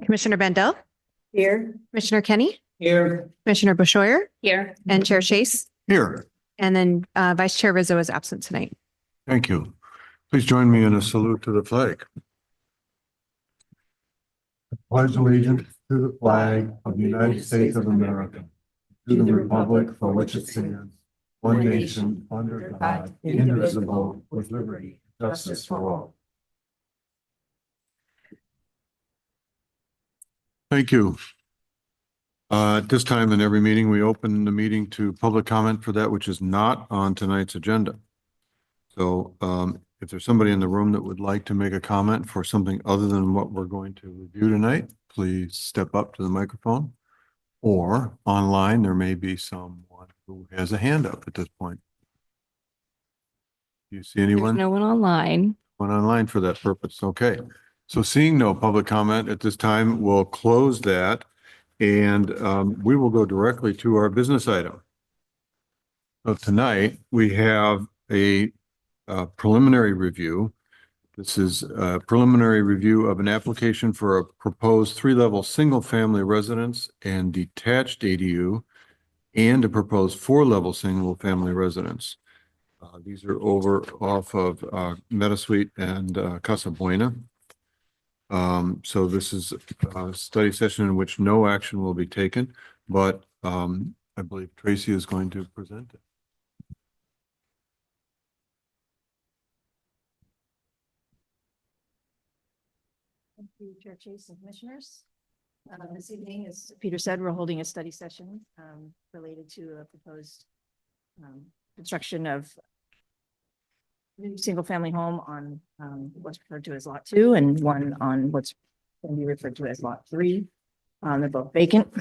Commissioner Bandel, Here. Commissioner Kenny, Here. Commissioner Bushoyer, Here. and Chair Chase. Here. And then Vice Chair Rizzo is absent tonight. Thank you. Please join me in a salute to the flag. Pledge allegiance to the flag of the United States of America, to the republic for which it stands, one nation, under God, indivisible, with liberty, and justice for all. Thank you. At this time in every meeting, we open the meeting to public comment for that which is not on tonight's agenda. So if there's somebody in the room that would like to make a comment for something other than what we're going to review tonight, please step up to the microphone. Or online, there may be someone who has a hand up at this point. Do you see anyone? No one online. One online for that purpose. Okay. So seeing no public comment at this time, we'll close that and we will go directly to our business item. So tonight we have a preliminary review. This is a preliminary review of an application for a proposed 3-level single-family residence and detached ADU and a proposed 4-level single-family residence. These are over off of Meadowsweet and Casa Buena. So this is a study session in which no action will be taken, but I believe Tracy is going to present it. Thank you, Chair Chase and Commissioners. This evening, as Peter said, we're holding a study session related to a proposed construction of new single-family home on what's referred to as Lot 2 and one on what's going to be referred to as Lot 3. They're both vacant.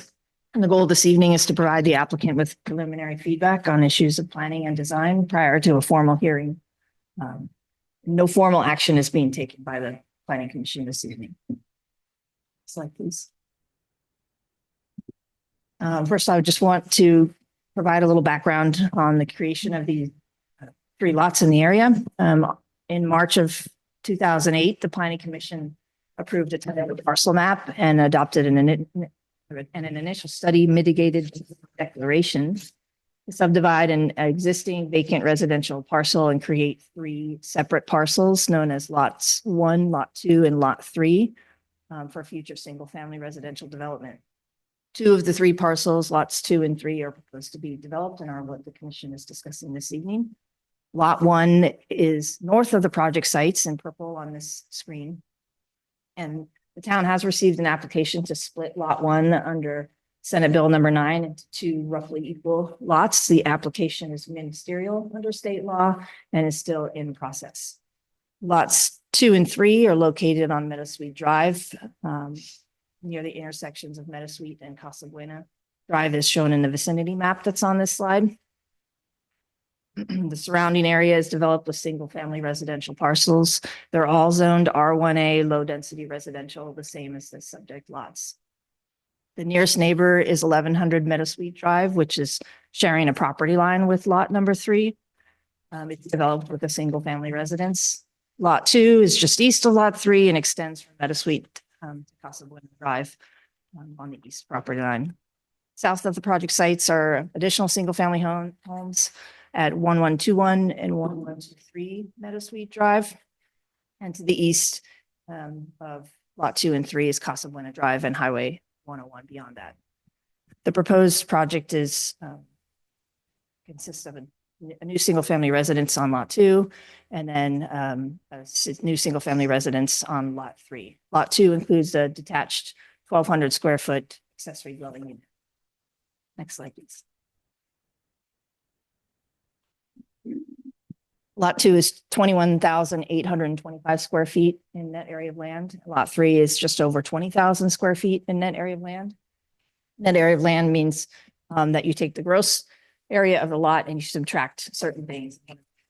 And the goal this evening is to provide the applicant with preliminary feedback on issues of planning and design prior to a formal hearing. No formal action is being taken by the Planning Commission this evening. Slide, please. First, I would just want to provide a little background on the creation of the 3 lots in the area. In March of 2008, the Planning Commission approved a tentative parcel map and adopted an initial study mitigated declaration to subdivide an existing vacant residential parcel and create 3 separate parcels known as lots 1, lot 2, and lot 3 for future single-family residential development. 2 of the 3 parcels, lots 2 and 3, are proposed to be developed and are what the commission is discussing this evening. Lot 1 is north of the project sites in purple on this screen. And the town has received an application to split Lot 1 under Senate Bill number 9 into 2 roughly equal lots. The application is ministerial under state law and is still in process. Lots 2 and 3 are located on Meadowsweet Drive, near the intersections of Meadowsweet and Casa Buena. Drive is shown in the vicinity map that's on this slide. The surrounding area is developed with single-family residential parcels. They're all zoned R1A, low-density residential, the same as the subject lots. The nearest neighbor is 1100 Meadowsweet Drive, which is sharing a property line with lot number 3. It's developed with a single-family residence. Lot 2 is just east of lot 3 and extends from Meadowsweet to Casa Buena Drive on the east property line. South of the project sites are additional single-family homes at 1121 and 1123 Meadowsweet Drive. And to the east of lot 2 and 3 is Casa Buena Drive and Highway 101 beyond that. The proposed project is consists of a new single-family residence on lot 2 and then a new single-family residence on lot 3. Lot 2 includes a detached 1,200 square foot accessory dwelling unit. Next slide, please. Lot 2 is 21,825 square feet in net area of land. Lot 3 is just over 20,000 square feet in net area of land. Net area of land means that you take the gross area of the lot and you subtract certain things.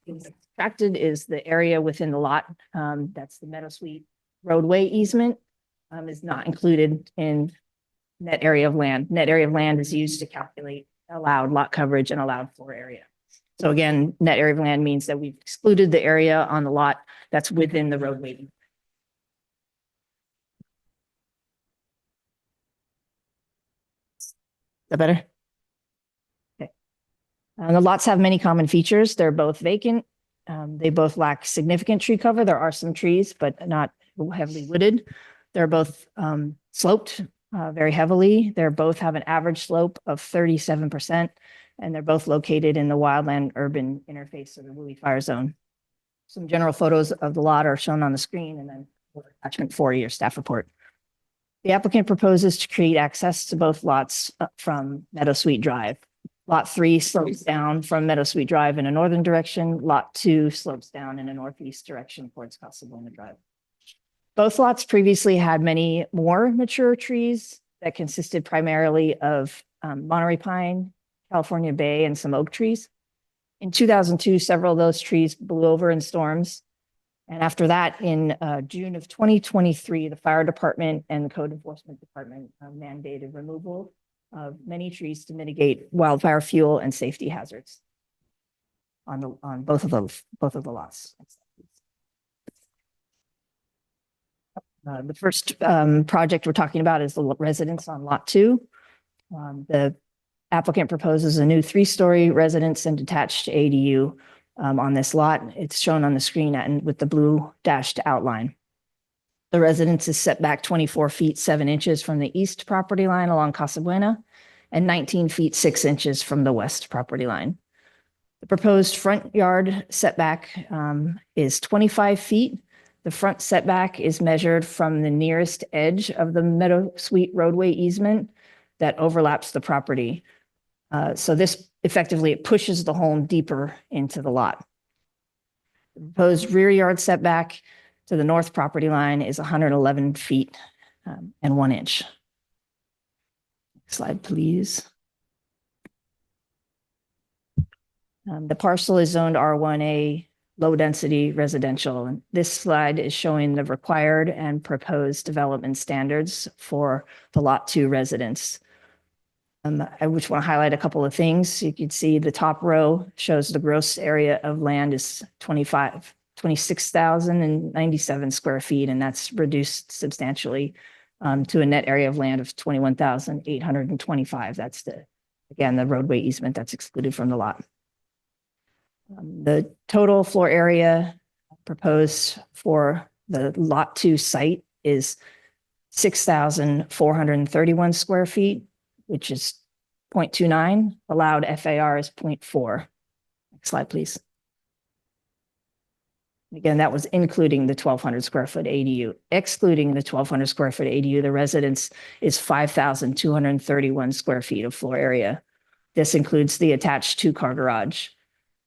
Subtracted is the area within the lot. That's the Meadowsweet roadway easement is not included in net area of land. Net area of land is used to calculate allowed lot coverage and allowed floor area. So again, net area of land means that we've excluded the area on the lot that's within the roadway. that better? Okay. The lots have many common features. They're both vacant. They both lack significant tree cover. There are some trees, but not heavily wooded. They're both sloped very heavily. They're both have an average slope of 37%, and they're both located in the wildland urban interface of the Woolly Fire Zone. Some general photos of the lot are shown on the screen, and then attachment 4, your staff report. The applicant proposes to create access to both lots from Meadow Sweet Drive. Lot 3 slopes down from Meadow Sweet Drive in a northern direction. Lot 2 slopes down in a northeast direction towards Casa Buena Drive. Both lots previously had many more mature trees that consisted primarily of Monterey pine, California bay, and some oak trees. In 2002, several of those trees blew over in storms. And after that, in June of 2023, the fire department and the code enforcement department mandated removal of many trees to mitigate wildfire fuel and safety hazards on both of the lots. The first project we're talking about is the residence on lot 2. The applicant proposes a new 3-story residence and detached ADU on this lot. It's shown on the screen and with the blue dashed outline. The residence is set back 24 feet 7 inches from the east property line along Casa Buena and 19 feet 6 inches from the west property line. The proposed front yard setback is 25 feet. The front setback is measured from the nearest edge of the Meadow Sweet roadway easement that overlaps the property. So this effectively, it pushes the home deeper into the lot. The proposed rear yard setback to the north property line is 111 feet and 1 inch. Next slide, please. The parcel is zoned R1A, low density residential. And this slide is showing the required and proposed development standards for the lot 2 residence. I just want to highlight a couple of things. You can see the top row shows the gross area of land is 26,097 square feet, and that's reduced substantially to a net area of land of 21,825. That's again, the roadway easement that's excluded from the lot. The total floor area proposed for the lot 2 site is 6,431 square feet, which is 0.29. Allowed FAR is 0.4. Next slide, please. Again, that was including the 1,200 square foot ADU. Excluding the 1,200 square foot ADU, the residence is 5,231 square feet of floor area. This includes the attached 2-car garage.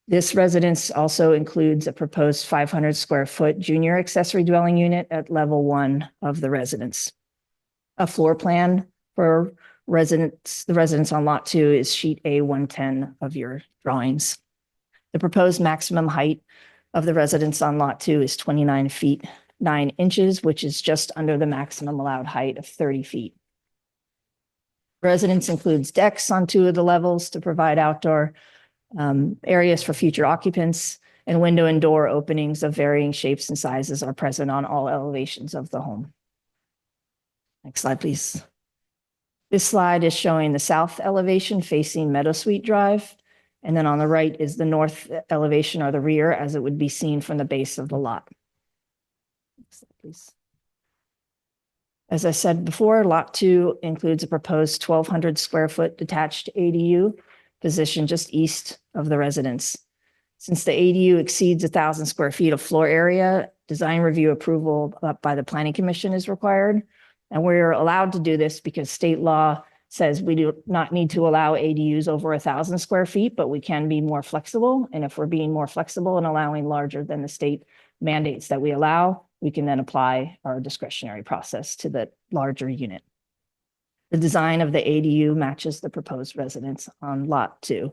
This residence also includes a proposed 500 square foot junior accessory dwelling unit at level 1 of the residence. A floor plan for the residence on lot 2 is sheet A110 of your drawings. The proposed maximum height of the residence on lot 2 is 29 feet 9 inches, which is just under the maximum allowed height of 30 feet. Residence includes decks on 2 of the levels to provide outdoor areas for future occupants, and window and door openings of varying shapes and sizes are present on all elevations of the home. Next slide, please. This slide is showing the south elevation facing Meadow Sweet Drive, and then on the right is the north elevation or the rear as it would be seen from the base of the lot. Next slide, please. As I said before, lot 2 includes a proposed 1,200 square foot detached ADU positioned just east of the residence. Since the ADU exceeds 1,000 square feet of floor area, design review approval by the Planning Commission is required. And we're allowed to do this because state law says we do not need to allow ADUs over 1,000 square feet, but we can be more flexible. And if we're being more flexible and allowing larger than the state mandates that we allow, we can then apply our discretionary process to the larger unit. The design of the ADU matches the proposed residence on lot 2.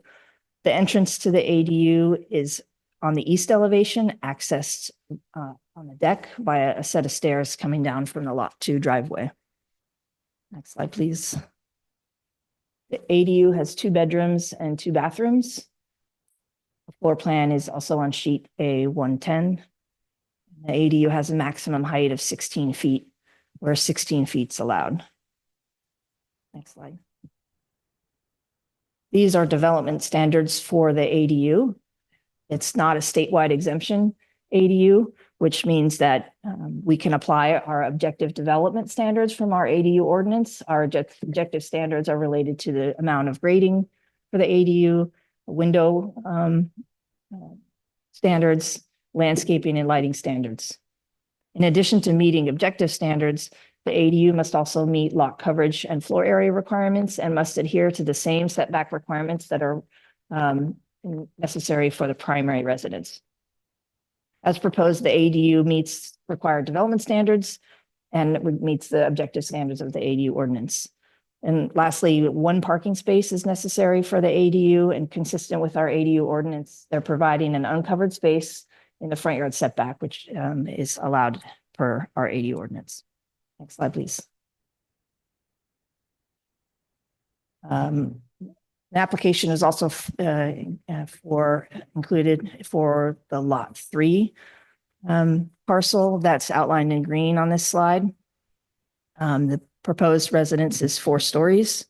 The entrance to the ADU is on the east elevation, accessed on the deck via a set of stairs coming down from the lot 2 driveway. Next slide, please. The ADU has 2 bedrooms and 2 bathrooms. The floor plan is also on sheet A110. The ADU has a maximum height of 16 feet, where 16 feet is allowed. Next slide. These are development standards for the ADU. It's not a statewide exemption ADU, which means that we can apply our objective development standards from our ADU ordinance. Our objective standards are related to the amount of grading for the ADU, window standards, landscaping and lighting standards. In addition to meeting objective standards, the ADU must also meet lot coverage and floor area requirements and must adhere to the same setback requirements that are necessary for the primary residence. As proposed, the ADU meets required development standards and meets the objective standards of the ADU ordinance. And lastly, one parking space is necessary for the ADU, and consistent with our ADU ordinance, they're providing an uncovered space in the front yard setback, which is allowed per our ADU ordinance. Next slide, please. The application is also included for the lot 3 parcel that's outlined in green on this slide. The proposed residence is 4 stories.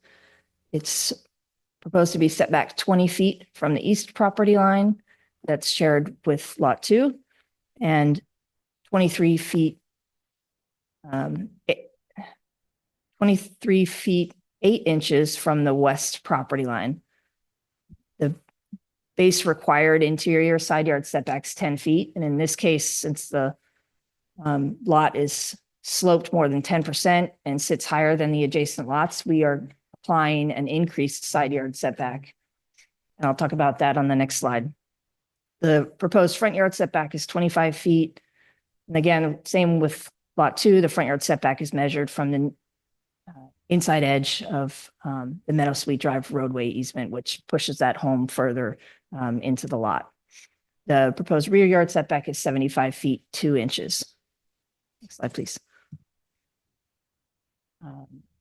It's proposed to be set back 20 feet from the east property line that's shared with lot 2, and 23 feet 8 inches from the west property line. The base required interior side yard setbacks 10 feet. And in this case, since the lot is sloped more than 10% and sits higher than the adjacent lots, we are applying an increased side yard setback. And I'll talk about that on the next slide. The proposed front yard setback is 25 feet. And again, same with lot 2, the front yard setback is measured from the inside edge of the Meadow Sweet Drive roadway easement, which pushes that home further into the lot. The proposed rear yard setback is 75 feet, 2 inches. Next slide, please.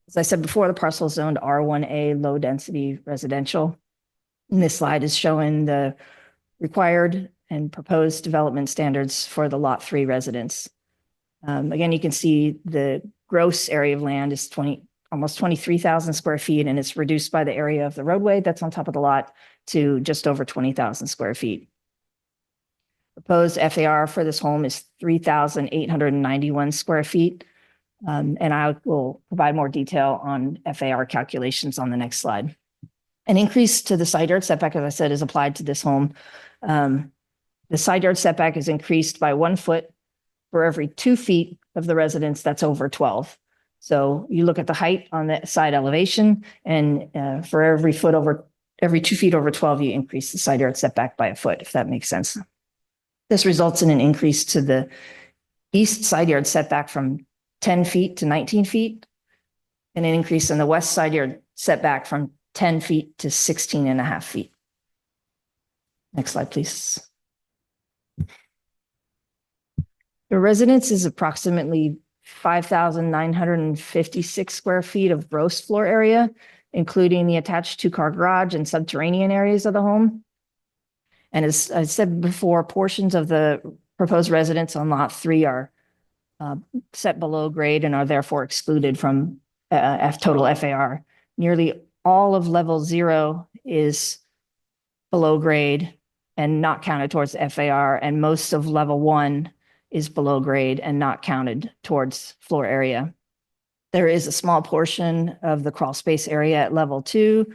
As I said before, the parcel is zoned R1A low density residential. And this slide is showing the required and proposed development standards for the lot 3 residence. Again, you can see the gross area of land is almost 23,000 square feet, and it's reduced by the area of the roadway that's on top of the lot to just over 20,000 square feet. Proposed FAR for this home is 3,891 square feet. And I will provide more detail on FAR calculations on the next slide. An increase to the side yard setback, as I said, is applied to this home. The side yard setback is increased by 1 foot for every 2 feet of the residence that's over 12. So you look at the height on the side elevation, and for every 2 feet over 12, you increase the side yard setback by 1 foot, if that makes sense. This results in an increase to the east side yard setback from 10 feet to 19 feet, and an increase in the west side yard setback from 10 feet to 16.5 feet. Next slide, please. The residence is approximately 5,956 square feet of gross floor area, including the attached 2-car garage and subterranean areas of the home. And as I said before, portions of the proposed residence on lot 3 are set below grade and are therefore excluded from total FAR. Nearly all of level 0 is below grade and not counted towards FAR, and most of level 1 is below grade and not counted towards floor area. There is a small portion of the crawl space area at level 2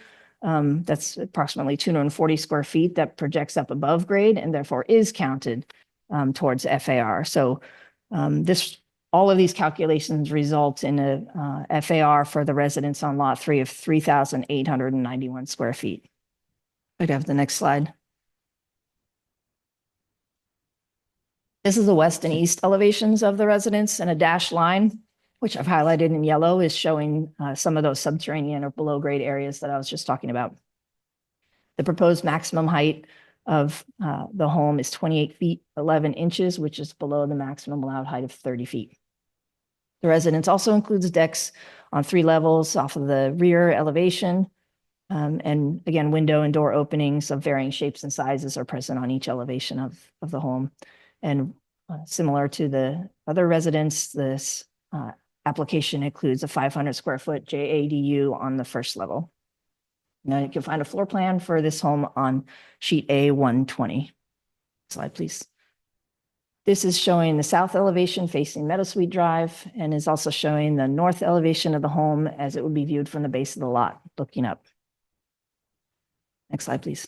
that's approximately 240 square feet that projects up above grade and therefore is counted towards FAR. So all of these calculations result in a FAR for the residence on lot 3 of 3,891 square feet. I'd have the next slide. This is the west and east elevations of the residence, and a dashed line, which I've highlighted in yellow, is showing some of those subterranean or below grade areas that I was just talking about. The proposed maximum height of the home is 28 feet, 11 inches, which is below the maximum allowed height of 30 feet. The residence also includes decks on 3 levels off of the rear elevation. And again, window and door openings of varying shapes and sizes are present on each elevation of the home. And similar to the other residence, this application includes a 500 square foot JADU on the first level. Now you can find a floor plan for this home on sheet A120. Slide, please. This is showing the south elevation facing Meadowsweet Drive and is also showing the north elevation of the home as it would be viewed from the base of the lot, looking up. Next slide, please.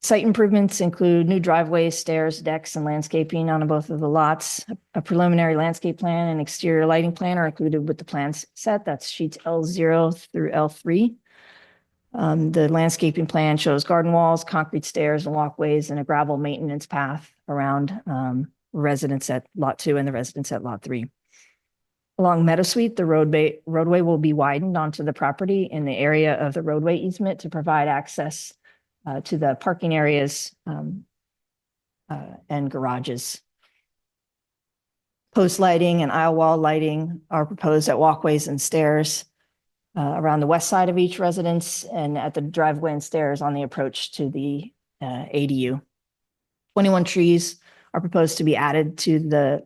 Site improvements include new driveways, stairs, decks, and landscaping on both of the lots. A preliminary landscape plan and exterior lighting plan are included with the plan set. That's sheets L0 through L3. The landscaping plan shows garden walls, concrete stairs and walkways, and a gravel maintenance path around residents at Lot 2 and the residents at Lot 3. Along Meadowsweet, the roadway will be widened onto the property in the area of the roadway easement to provide access to the parking areas and garages. Post lighting and aisle wall lighting are proposed at walkways and stairs around the west side of each residence and at the driveway and stairs on the approach to the ADU. 21 trees are proposed to be added to the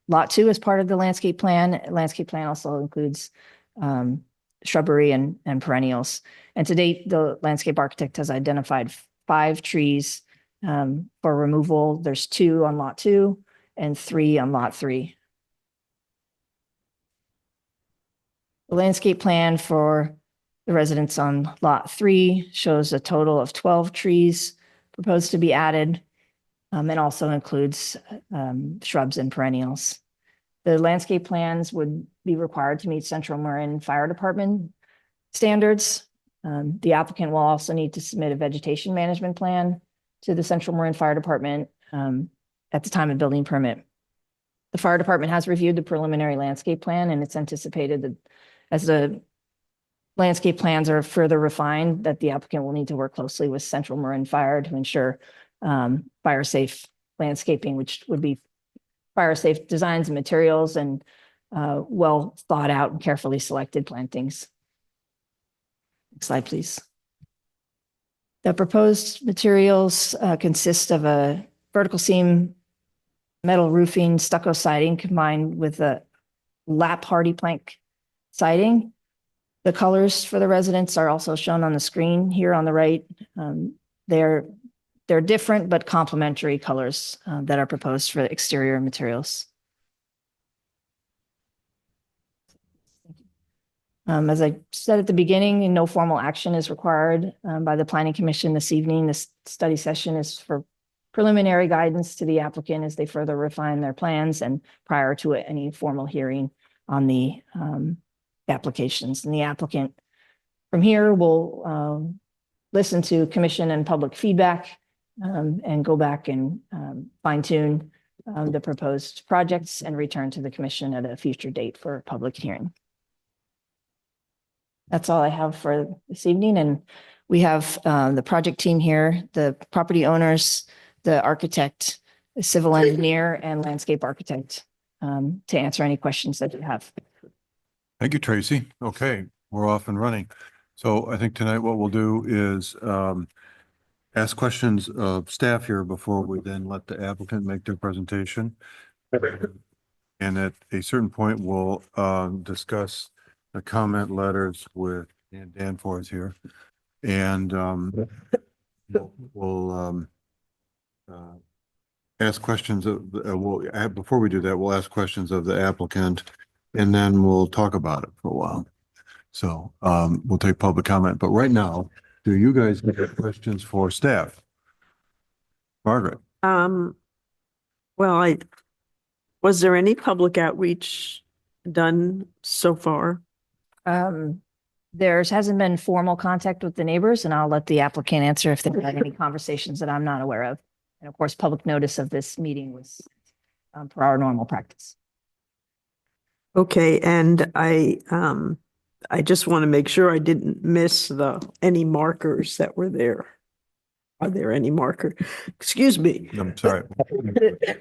Lot 2 as part of the landscape plan. Landscape plan also includes shrubbery and perennials. And to date, the landscape architect has identified 5 trees for removal. There's 2 on Lot 2 and 3 on Lot 3. The landscape plan for the residents on Lot 3 shows a total of 12 trees proposed to be added and also includes shrubs and perennials. The landscape plans would be required to meet Central Marin Fire Department standards. The applicant will also need to submit a vegetation management plan to the Central Marin Fire Department at the time of building permit. The fire department has reviewed the preliminary landscape plan, and it's anticipated that as the landscape plans are further refined, that the applicant will need to work closely with Central Marin Fire to ensure fire safe landscaping, which would be fire safe designs and materials and well thought out and carefully selected plantings. Next slide, please. The proposed materials consist of a vertical seam metal roofing stucco siding combined with a lap hardy plank siding. The colors for the residents are also shown on the screen here on the right. They're different but complementary colors that are proposed for the exterior materials. As I said at the beginning, no formal action is required by the Planning Commission this evening. This study session is for preliminary guidance to the applicant as they further refine their plans and prior to any formal hearing on the applications. And the applicant from here will listen to commission and public feedback and go back and fine tune the proposed projects and return to the commission at a future date for a public hearing. That's all I have for this evening. And we have the project team here, the property owners, the architect, the civil engineer, and landscape architect to answer any questions that you have. Thank you, Tracy. Okay, we're off and running. So I think tonight what we'll do is ask questions of staff here before we then let the applicant make their presentation. And at a certain point, we'll discuss the comment letters with Dan Danforth here. And we'll ask questions of, before we do that, we'll ask questions of the applicant and then we'll talk about it for a while. So we'll take public comment, but right now, do you guys have questions for staff? Margaret? Well, was there any public outreach done so far? There hasn't been formal contact with the neighbors, and I'll let the applicant answer if they've had any conversations that I'm not aware of. And of course, public notice of this meeting was per our normal practice. Okay, and I just want to make sure I didn't miss any markers that were there. Are there any marker? Excuse me. I'm sorry.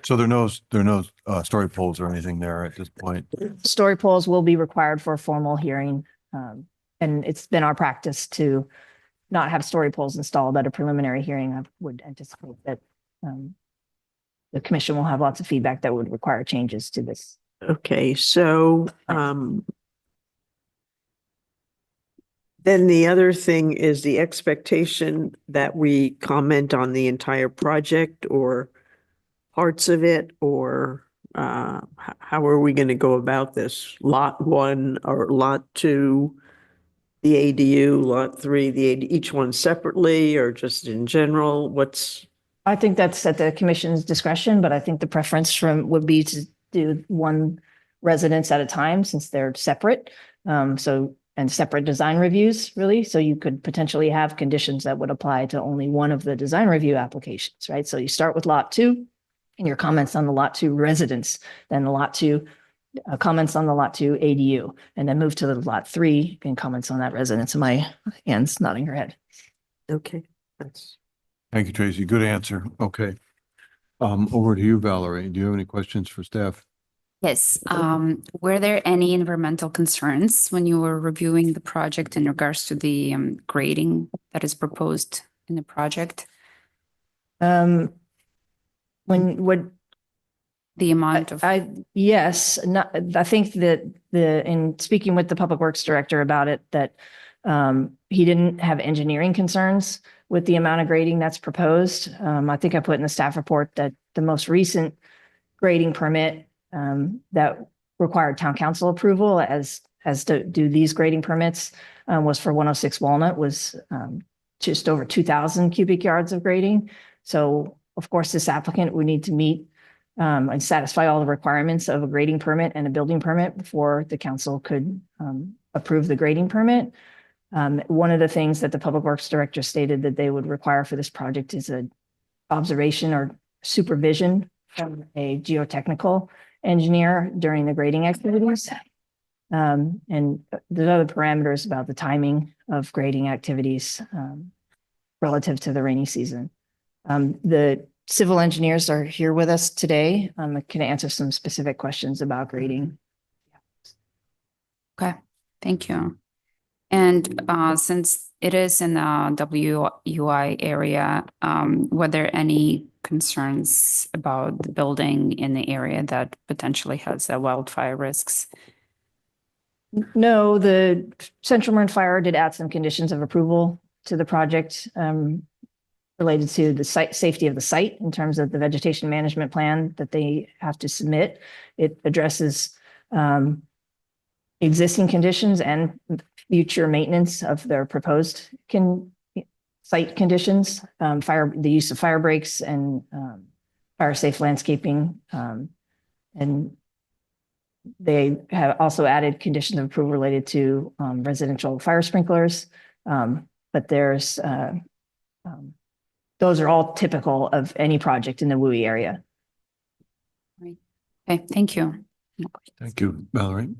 So there are no story poles or anything there at this point. Story polls will be required for a formal hearing. And it's been our practice to not have story polls installed at a preliminary hearing. I would anticipate that the commission will have lots of feedback that would require changes to this. Okay, so Then the other thing is the expectation that we comment on the entire project or parts of it, or how are we going to go about this? Lot one or lot two, the ADU, lot three, the AD, each one separately or just in general? I think that's at the commission's discretion, but I think the preference would be to do one residence at a time since they're separate. And separate design reviews, really. So you could potentially have conditions that would apply to only one of the design review applications, right? So you start with lot two and your comments on the lot two residence, then the lot two comments on the lot two ADU, and then move to the lot three and comments on that residence. And my Anne's nodding her head. Okay, that's. Thank you, Tracy. Good answer. Okay. Over to you, Valerie. Do you have any questions for staff? Yes. Were there any environmental concerns when you were reviewing the project in regards to the grading that is proposed in the project? When The amount of, yes, I think that in speaking with the Public Works Director about it, that he didn't have engineering concerns with the amount of grading that's proposed. I think I put in the staff report that the most recent grading permit that required town council approval as to do these grading permits was for 106 Walnut, was just over 2,000 cubic yards of grading. So of course, this applicant would need to meet and satisfy all the requirements of a grading permit and a building permit before the council could approve the grading permit. One of the things that the Public Works Director stated that they would require for this project is an observation or supervision from a geotechnical engineer during the grading activities. And there's other parameters about the timing of grading activities relative to the rainy season. The civil engineers are here with us today. Can answer some specific questions about grading. okay, thank you. And since it is in the WUI area, were there any concerns about the building in the area that potentially has wildfire risks? No, the Central Marin Fire did add some conditions of approval to the project related to the safety of the site in terms of the vegetation management plan that they have to submit. It addresses existing conditions and future maintenance of their proposed site conditions, the use of fire breaks and fire safe landscaping. And they have also added conditions of approval related to residential fire sprinklers. But those are all typical of any project in the WUI area. Right. Okay, thank you. No questions. Thank you, Valerie.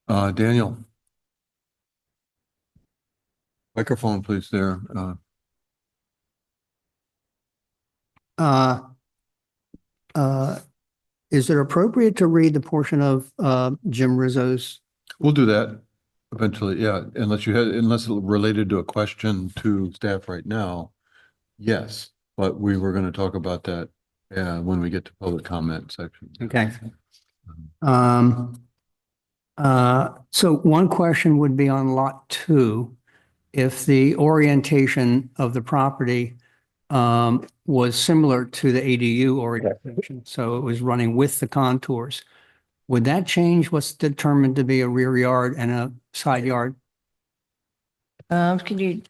Daniel. Microphone, please, there. Is it appropriate to read the portion of Jim Rizzo's? We'll do that eventually, yeah, unless it related to a question to staff right now. Yes, but we were going to talk about that when we get to public comment section. Okay. So one question would be on lot two. If the orientation of the property was similar to the ADU orientation, so it was running with the contours, would that change what's determined to be a rear yard and a side yard? Can you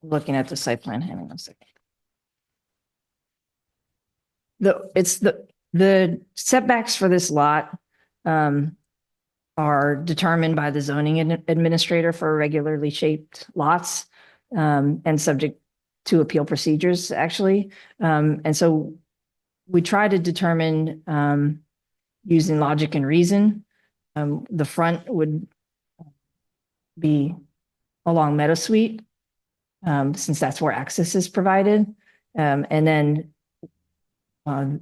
looking at the site plan? Hang on a second. The setbacks for this lot are determined by the zoning administrator for regularly shaped lots and subject to appeal procedures, actually. And so we try to determine using logic and reason. The front would be along Meadow Suite, since that's where access is provided. And then I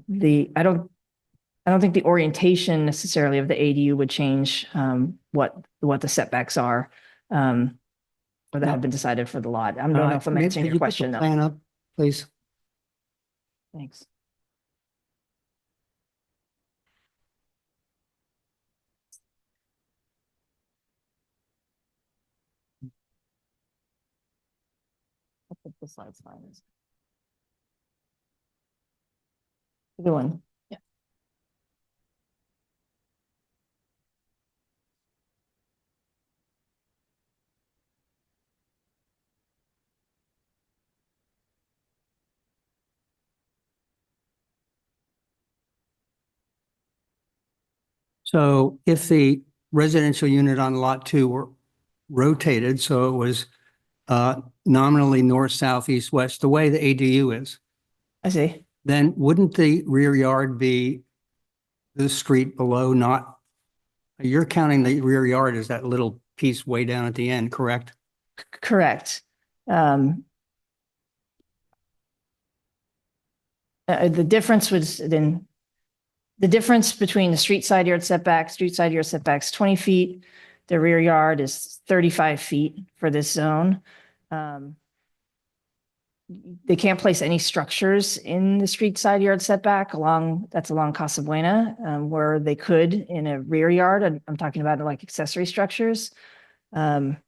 don't think the orientation necessarily of the ADU would change what the setbacks are or that have been decided for the lot. I don't know if I'm answering your question though. Plan up, please. Thanks. If the slide's fine. Good one. Yeah. So if the residential unit on lot 2 were rotated, so it was nominally north, south, east, west, the way the ADU is, I see. then wouldn't the rear yard be the street below, not, you're counting the rear yard as that little piece way down at the end, correct? Correct. The difference was then, the difference between the street side yard setback, 20 feet. The rear yard is 35 feet for this zone. They can't place any structures in the street side yard setback along Casa Buena, where they could in a rear yard. I'm talking about like accessory structures. We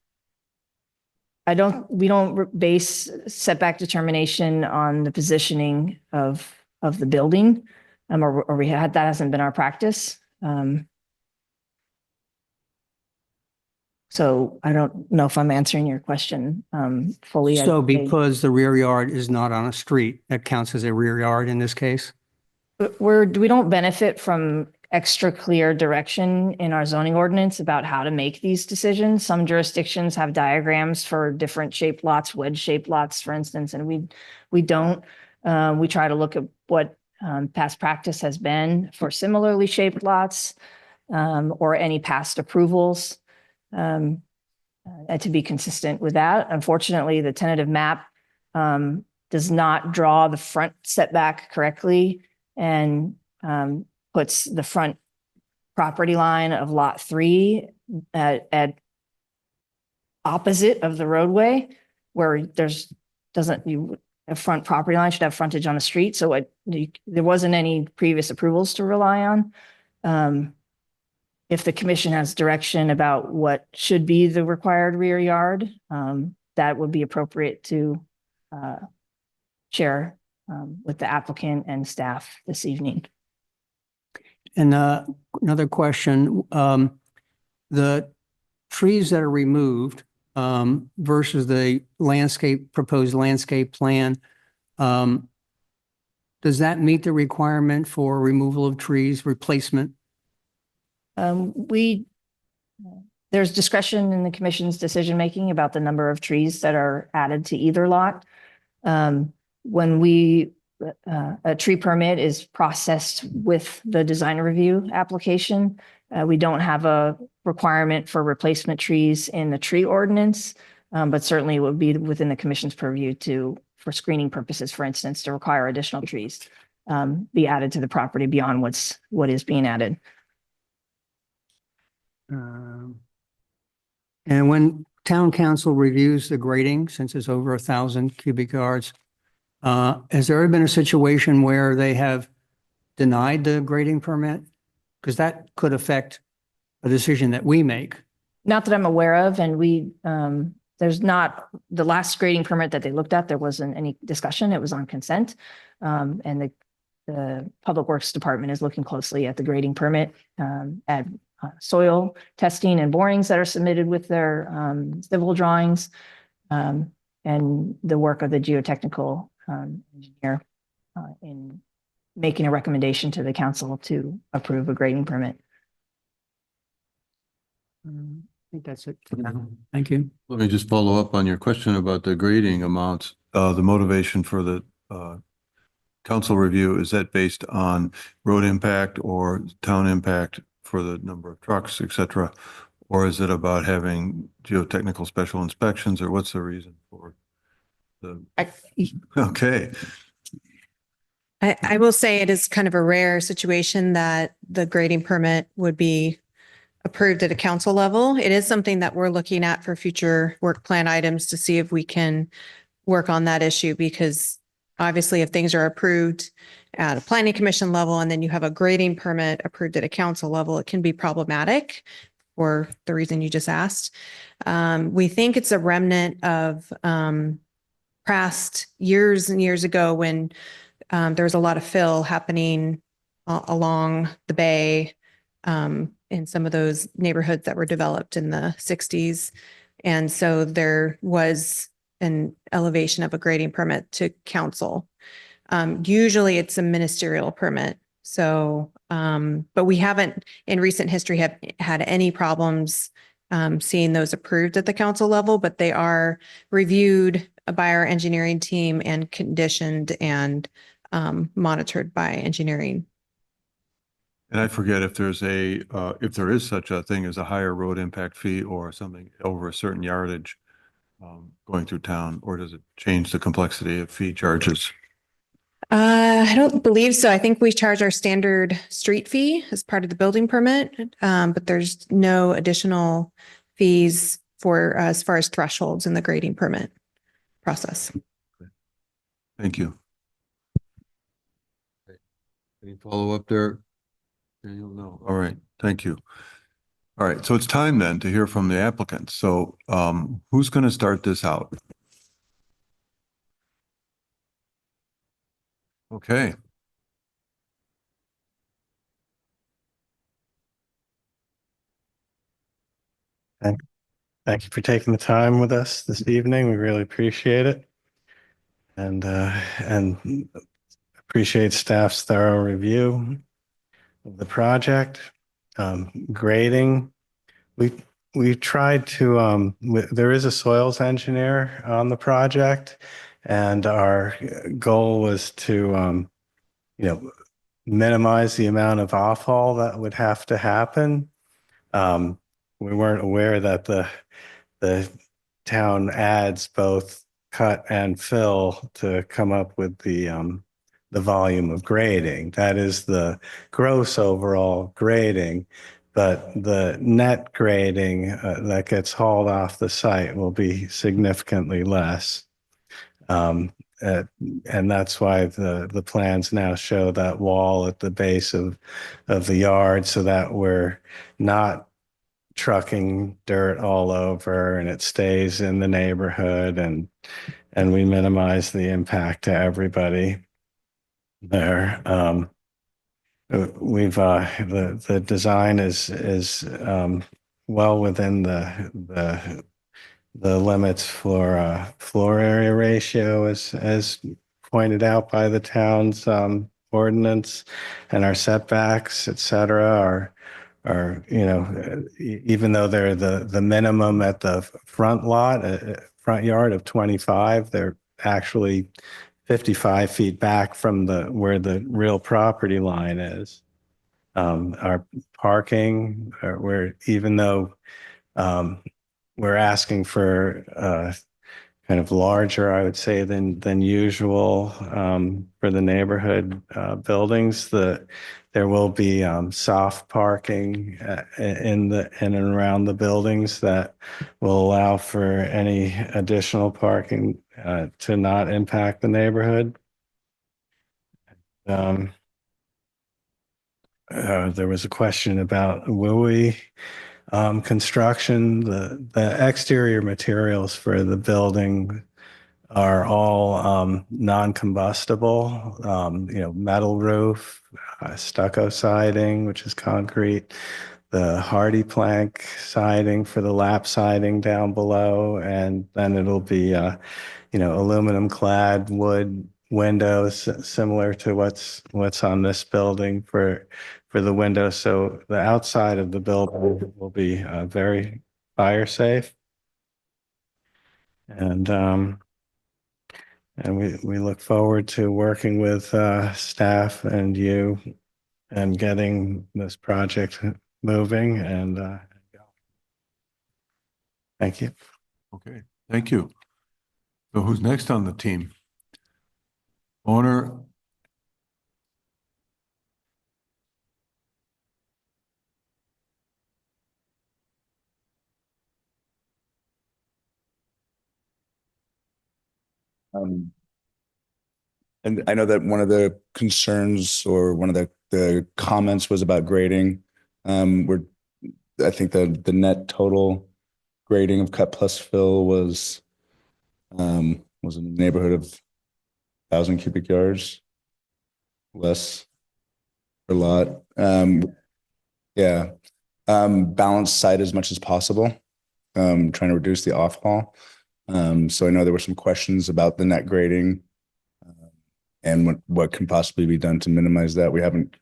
don't base setback determination on the positioning of the building. That hasn't been our practice. So I don't know if I'm answering your question fully. So because the rear yard is not on a street, that counts as a rear yard in this case? We don't benefit from extra clear direction in our zoning ordinance about how to make these decisions. Some jurisdictions have diagrams for different shaped lots, wedge shaped lots, for instance, and we don't. We try to look at what past practice has been for similarly shaped lots or any past approvals. To be consistent with that. Unfortunately, the tentative map does not draw the front setback correctly and puts the front property line of lot 3 at opposite of the roadway, where a front property line should have frontage on the street. So there wasn't any previous approvals to rely on. If the commission has direction about what should be the required rear yard, that would be appropriate to share with the applicant and staff this evening. And another question, the trees that are removed versus the proposed landscape plan, does that meet the requirement for removal of trees, replacement? There's discretion in the commission's decision-making about the number of trees that are added to either lot. When a tree permit is processed with the design review application, we don't have a requirement for replacement trees in the tree ordinance, but certainly it would be within the commission's purview for screening purposes, for instance, to require additional trees be added to the property beyond what is being added. And when town council reviews the grading, since it's over 1,000 cubic yards, has there ever been a situation where they have denied the grading permit? Because that could affect a decision that we make. Not that I'm aware of, and there's not, the last grading permit that they looked at, there wasn't any discussion. It was on consent. And the Public Works Department is looking closely at the grading permit, at soil testing and borings that are submitted with their civil drawings, and the work of the geotechnical engineer in making a recommendation to the council to approve a grading permit. I think that's it for now. Thank you. Let me just follow up on your question about the grading amounts. The motivation for the council review, is that based on road impact or town impact for the number of trucks, et cetera? Or is it about having geotechnical special inspections, or what's the reason for the? Okay. I will say it is kind of a rare situation that the grading permit would be approved at a council level. It is something that we're looking at for future work plan items to see if we can work on that issue, because obviously if things are approved at a planning commission level and then you have a grading permit approved at a council level, it can be problematic for the reason you just asked. We think it's a remnant of past years and years ago when there was a lot of fill happening along the bay in some of those neighborhoods that were developed in the 60s. And so there was an elevation of a grading permit to council. Usually it's a ministerial permit. So, but we haven't in recent history have had any problems seeing those approved at the council level, but they are reviewed by our engineering team and conditioned and monitored by engineering. And I forget if there's if there is such a thing as a higher road impact fee or something over a certain yardage going through town, or does it change the complexity of fee charges? I don't believe so. I think we charge our standard street fee as part of the building permit, but there's no additional fees for as far as thresholds in the grading permit process. Thank you. Any follow-up there? Daniel, no. All right, thank you. All right, so it's time then to hear from the applicants. So who's going to start this out? Okay. Thank you for taking the time with us this evening. We really appreciate it. And appreciate staff's thorough review of the project. Grading. We tried to, there is a soils engineer on the project, and our goal was to, minimize the amount of offhaul that would have to happen. We weren't aware that the town adds both cut and fill to come up with the volume of grading. That is the gross overall grading, but the net grading that gets hauled off the site will be significantly less. And that's why the plans now show that wall at the base of the yard, so that we're not trucking dirt all over and it stays in the neighborhood, and we minimize the impact to everybody there. We've the design is well within the limits for floor area ratio, as pointed out by the town's ordinance, and our setbacks, et cetera, are even though they're the minimum at the front lot, front yard of 25, they're actually 55 feet back from where the real property line is. Our parking, even though we're asking for kind of larger, I would say, than usual for the neighborhood buildings, there will be soft parking in and around the buildings that will allow for any additional parking to not impact the neighborhood. There was a question about WUI construction. The exterior materials for the building are all non-combustible, metal roof, stucco siding, which is concrete, the hardy plank siding for the lap siding down below, and then it'll be aluminum clad wood windows similar to what's on this building for the windows. So the outside of the building will be very fire safe. And we look forward to working with staff and you and getting this project moving. And thank you. Okay, thank you. So who's next on the team? Owner. And I know that one of the concerns or one of the comments was about grading. I think the net total grading of cut plus fill was was in the neighborhood of 1,000 cubic yards, less per lot. Yeah, balanced site as much as possible. Trying to reduce the off haul. So I know there were some questions about the net grading and what can possibly be done to minimize that. We haven't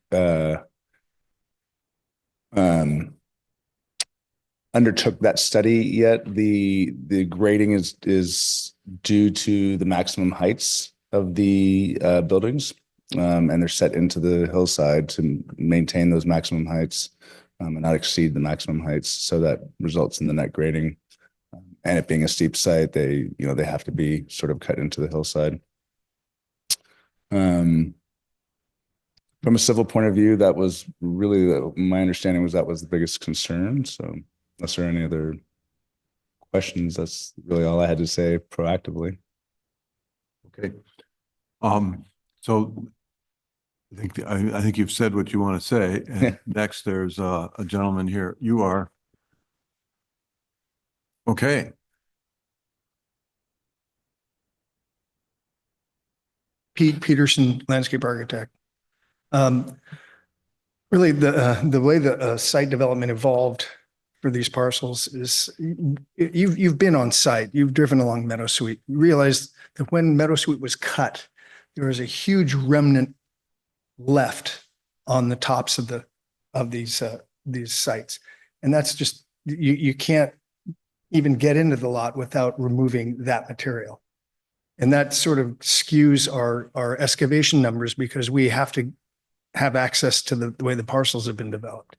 undertook that study yet. The grading is due to the maximum heights of the buildings, and they're set into the hillside to maintain those maximum heights and not exceed the maximum heights. So that results in the net grading. And it being a steep site, they have to be sort of cut into the hillside. From a civil point of view, that was really my understanding was that was the biggest concern. So unless there are any other questions, that's really all I had to say proactively. Okay. So I think you've said what you want to say. And next, there's a gentleman here. You are. Okay. Pete Peterson, landscape architect. Really, the way the site development evolved for these parcels is you've been on site, you've driven along Meadowsweet, you realized that when Meadowsweet was cut, there was a huge remnant left on the tops of these sites, and that's just you can't even get into the lot without removing that material. And that sort of skews our excavation numbers because we have to have access to the way the parcels have been developed.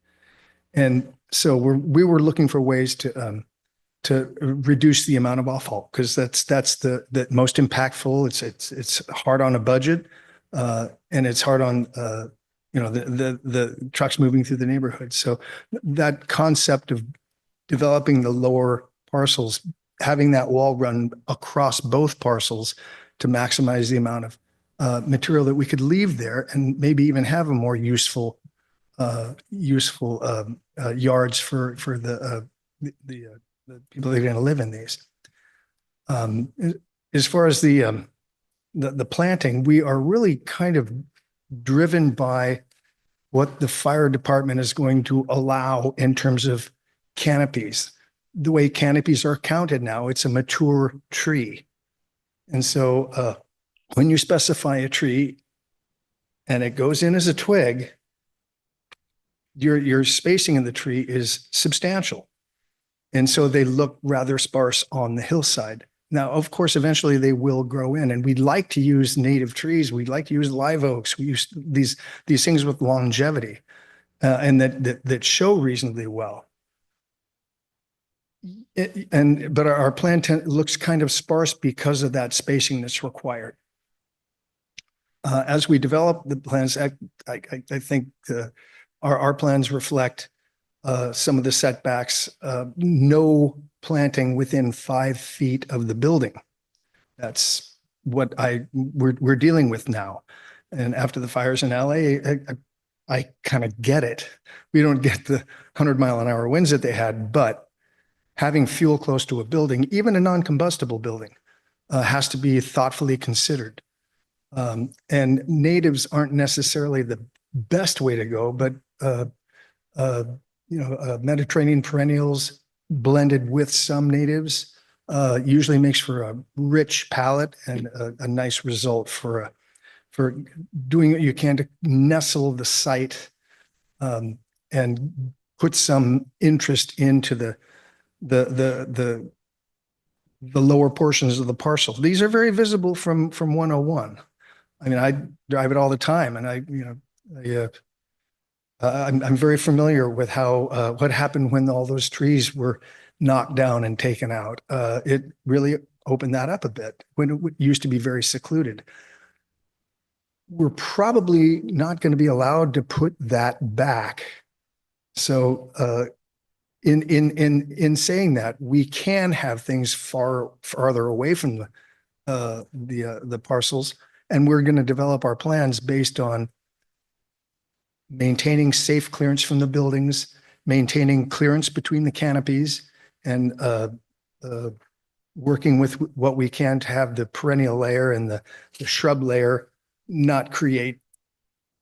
And so we were looking for ways to reduce the amount of off-haul because that's the most impactful. It's hard on a budget and it's hard on the trucks moving through the neighborhood. So that concept of developing the lower parcels, having that wall run across both parcels to maximize the amount of material that we could leave there and maybe even have a more useful yards for the people that are going to live in these. As far as the planting, we are really kind of driven by what the fire department is going to allow in terms of canopies. The way canopies are counted now, it's a mature tree. And so when you specify a tree and it goes in as a twig, your spacing in the tree is substantial. And so they look rather sparse on the hillside. Now, of course, eventually they will grow in, and we'd like to use native trees. We'd like to use live oaks. We use these things with longevity and that show reasonably well. But our plan looks kind of sparse because of that spacing that's required. As we develop the plans, I think our plans reflect some of the setbacks. No planting within 5 feet of the building. That's what we're dealing with now. And after the fires in LA, I kind of get it. We don't get the 100-mile-an-hour winds that they had, but having fuel close to a building, even a non-combustible building, has to be thoughtfully considered. And natives aren't necessarily the best way to go, but Mediterranean perennials blended with some natives usually makes for a rich palette and a nice result for doing what you can to nestle the site and put some interest into the lower portions of the parcel. These are very visible from 101. I mean, I drive it all the time, and I'm very familiar with how what happened when all those trees were knocked down and taken out. It really opened that up a bit when it used to be very secluded. We're probably not going to be allowed to put that back. So in saying that, we can have things farther away from the parcels, and we're going to develop our plans based on maintaining safe clearance from the buildings, maintaining clearance between the canopies, and working with what we can to have the perennial layer and the shrub layer not create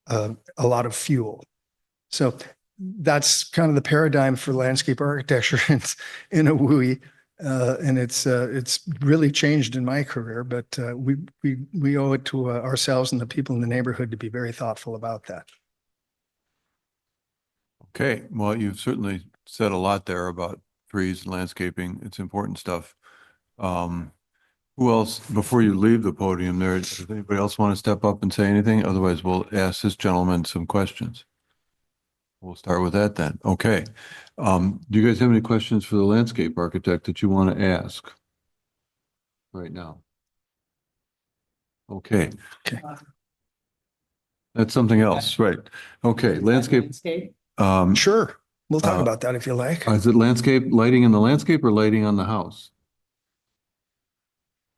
a lot of fuel. So that's kind of the paradigm for landscape architecture in a WUI. And it's really changed in my career, but we owe it to ourselves and the people in the neighborhood to be very thoughtful about that. Okay, well, you've certainly said a lot there about trees and landscaping. It's important stuff. Who else, before you leave the podium there, does anybody else want to step up and say anything? Otherwise, we'll ask this gentleman some questions. We'll start with that then. Okay. Do you guys have any questions for the landscape architect that you want to ask right now? Okay. Okay. That's something else, right? Okay, landscape. Sure. We'll talk uh, about that if you like. Is it landscape, lighting in the landscape or lighting on the house?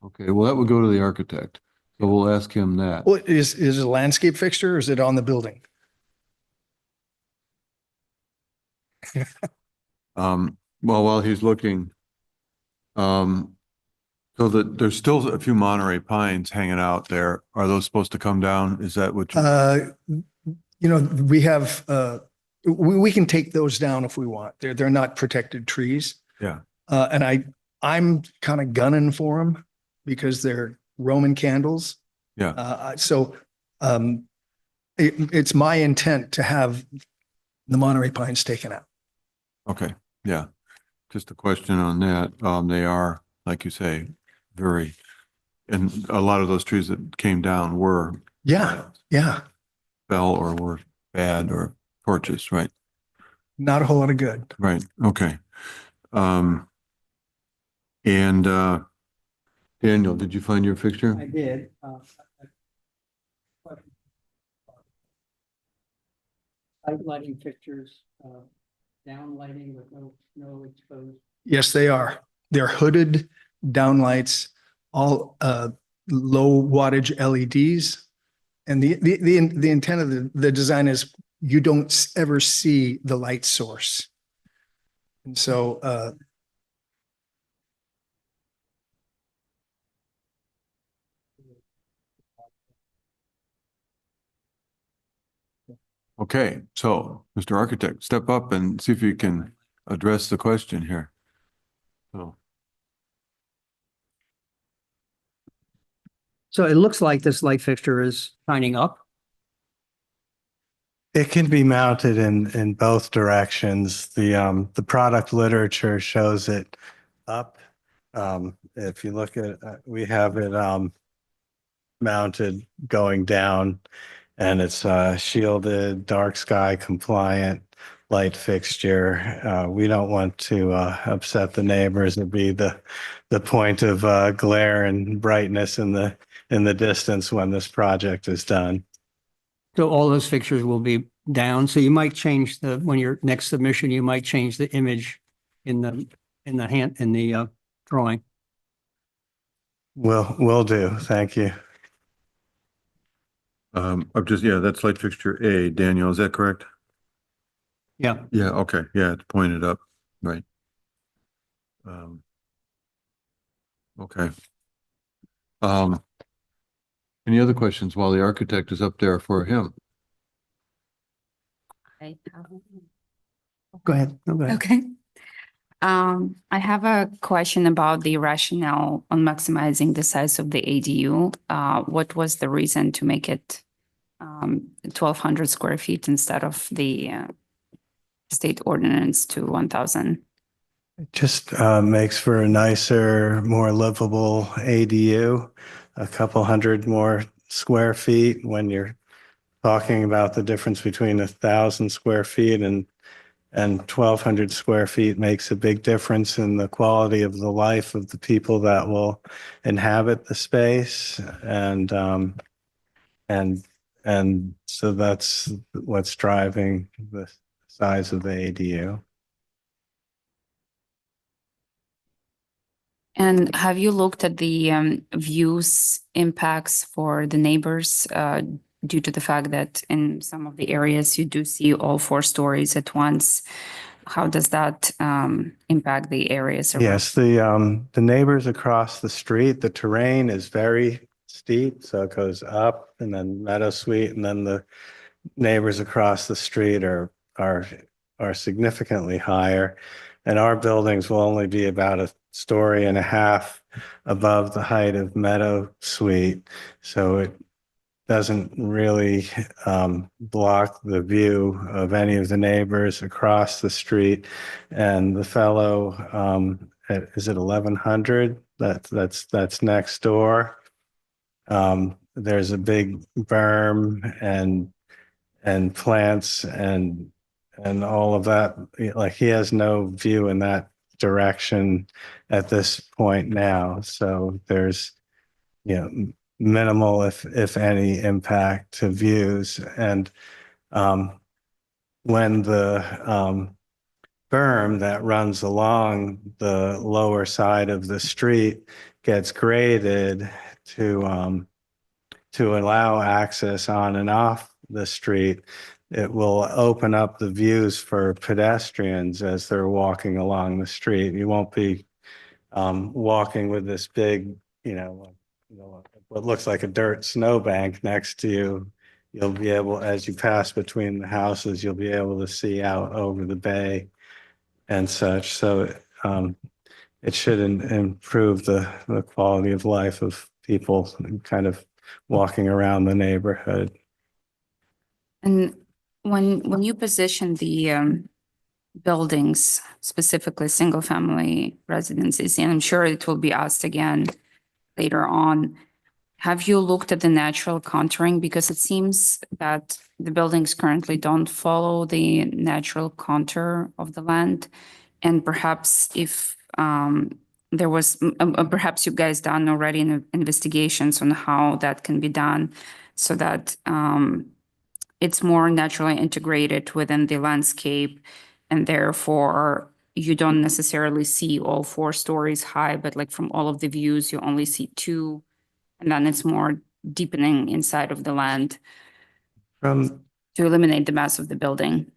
Okay, well, that would go to the architect. So we'll ask him that. Well, is it a landscape fixture or is it on the building? Well, while he's looking, so that there's still a few Monterey pines hanging out there. Are those supposed to come down? Is that what you? We have, we can take those down if we want. They're not protected trees. Yeah. And I'm kind of gunning for them because they're Roman candles. Yeah. It's my intent to have the Monterey pines taken out. Okay. Yeah. Just a question on that. They are, like you say, and a lot of those trees that came down were. Yeah. Yeah. Fell or were bad or torches, right? Not a whole lot of good. Right. Okay. And Daniel, did you find your fixture? I did. Site lighting fixtures, down lighting with no exposed. Yes, they are. They're hooded downlights, all low wattage LEDs. And the intent of the design is you don't ever see the light source. And so Okay, so Mr. Architect, step up and see if you can address the question here. So it looks like this light fixture is shining up. It can be mounted in both directions. The product literature shows it up. If you look at, we have it mounted going down, and it's shielded, dark sky compliant light fixture. We don't want to upset the neighbors and be the point of glare and brightness in the distance when this project is done. So all those fixtures will be down. So you might change when your next submission, you might change the image in the drawing. Will do. Thank you. That's light fixture A. Daniel, is that correct? Yeah. Yeah, okay. Yeah, it's pointed up, right. Okay. Any other questions while the architect is up there for him? Go ahead. No, go ahead. Okay. I have a question about the rationale on maximizing the size of the ADU. What was the reason to make it 1,200 square feet instead of the state ordinance to 1,000? It just makes for a nicer, more livable ADU, a couple hundred more square feet. When you're talking about the difference between 1,000 square feet and 1,200 square feet makes a big difference in the quality of the life of the people that will inhabit the space. And so that's what's driving the size of the ADU. And have you looked at the views impacts for the neighbors due to the fact that in some of the areas you do see all 4 stories at once? how does that impact the areas around? Yes, the neighbors across the street, the terrain is very steep, so it goes up and then Meadow Sweet, and then the neighbors across the street are significantly higher. And our buildings will only be about a story and a half above the height of Meadow Sweet. So it doesn't really block the view of any of the neighbors across the street. And the fellow, is it 1100? That's next door. There's a big berm and plants and all of that. Like, he has no view in that direction at this point now. So there's, minimal, if any, impact to views. And when the berm that runs along the lower side of the street gets graded to allow access on and off the street, it will open up the views for pedestrians as they're walking along the street. You won't be walking with this big, what looks like a dirt snowbank next to you. You'll be able, as you pass between the houses, you'll be able to see out over the bay and such. So it should improve the quality of life of people kind of walking around the neighborhood. And when you position the buildings, specifically single-family residences, and I'm sure it will be asked again later on, have you looked at the natural contouring? Because it seems that the buildings currently don't follow the natural contour of the land. And perhaps if there was, perhaps you guys done already investigations on how that can be done so that it's more naturally integrated within the landscape, and therefore you don't necessarily see all 4 stories high, but like from all of the views, you only see 2, and then it's more deepening inside of the land From to eliminate the mass of the building.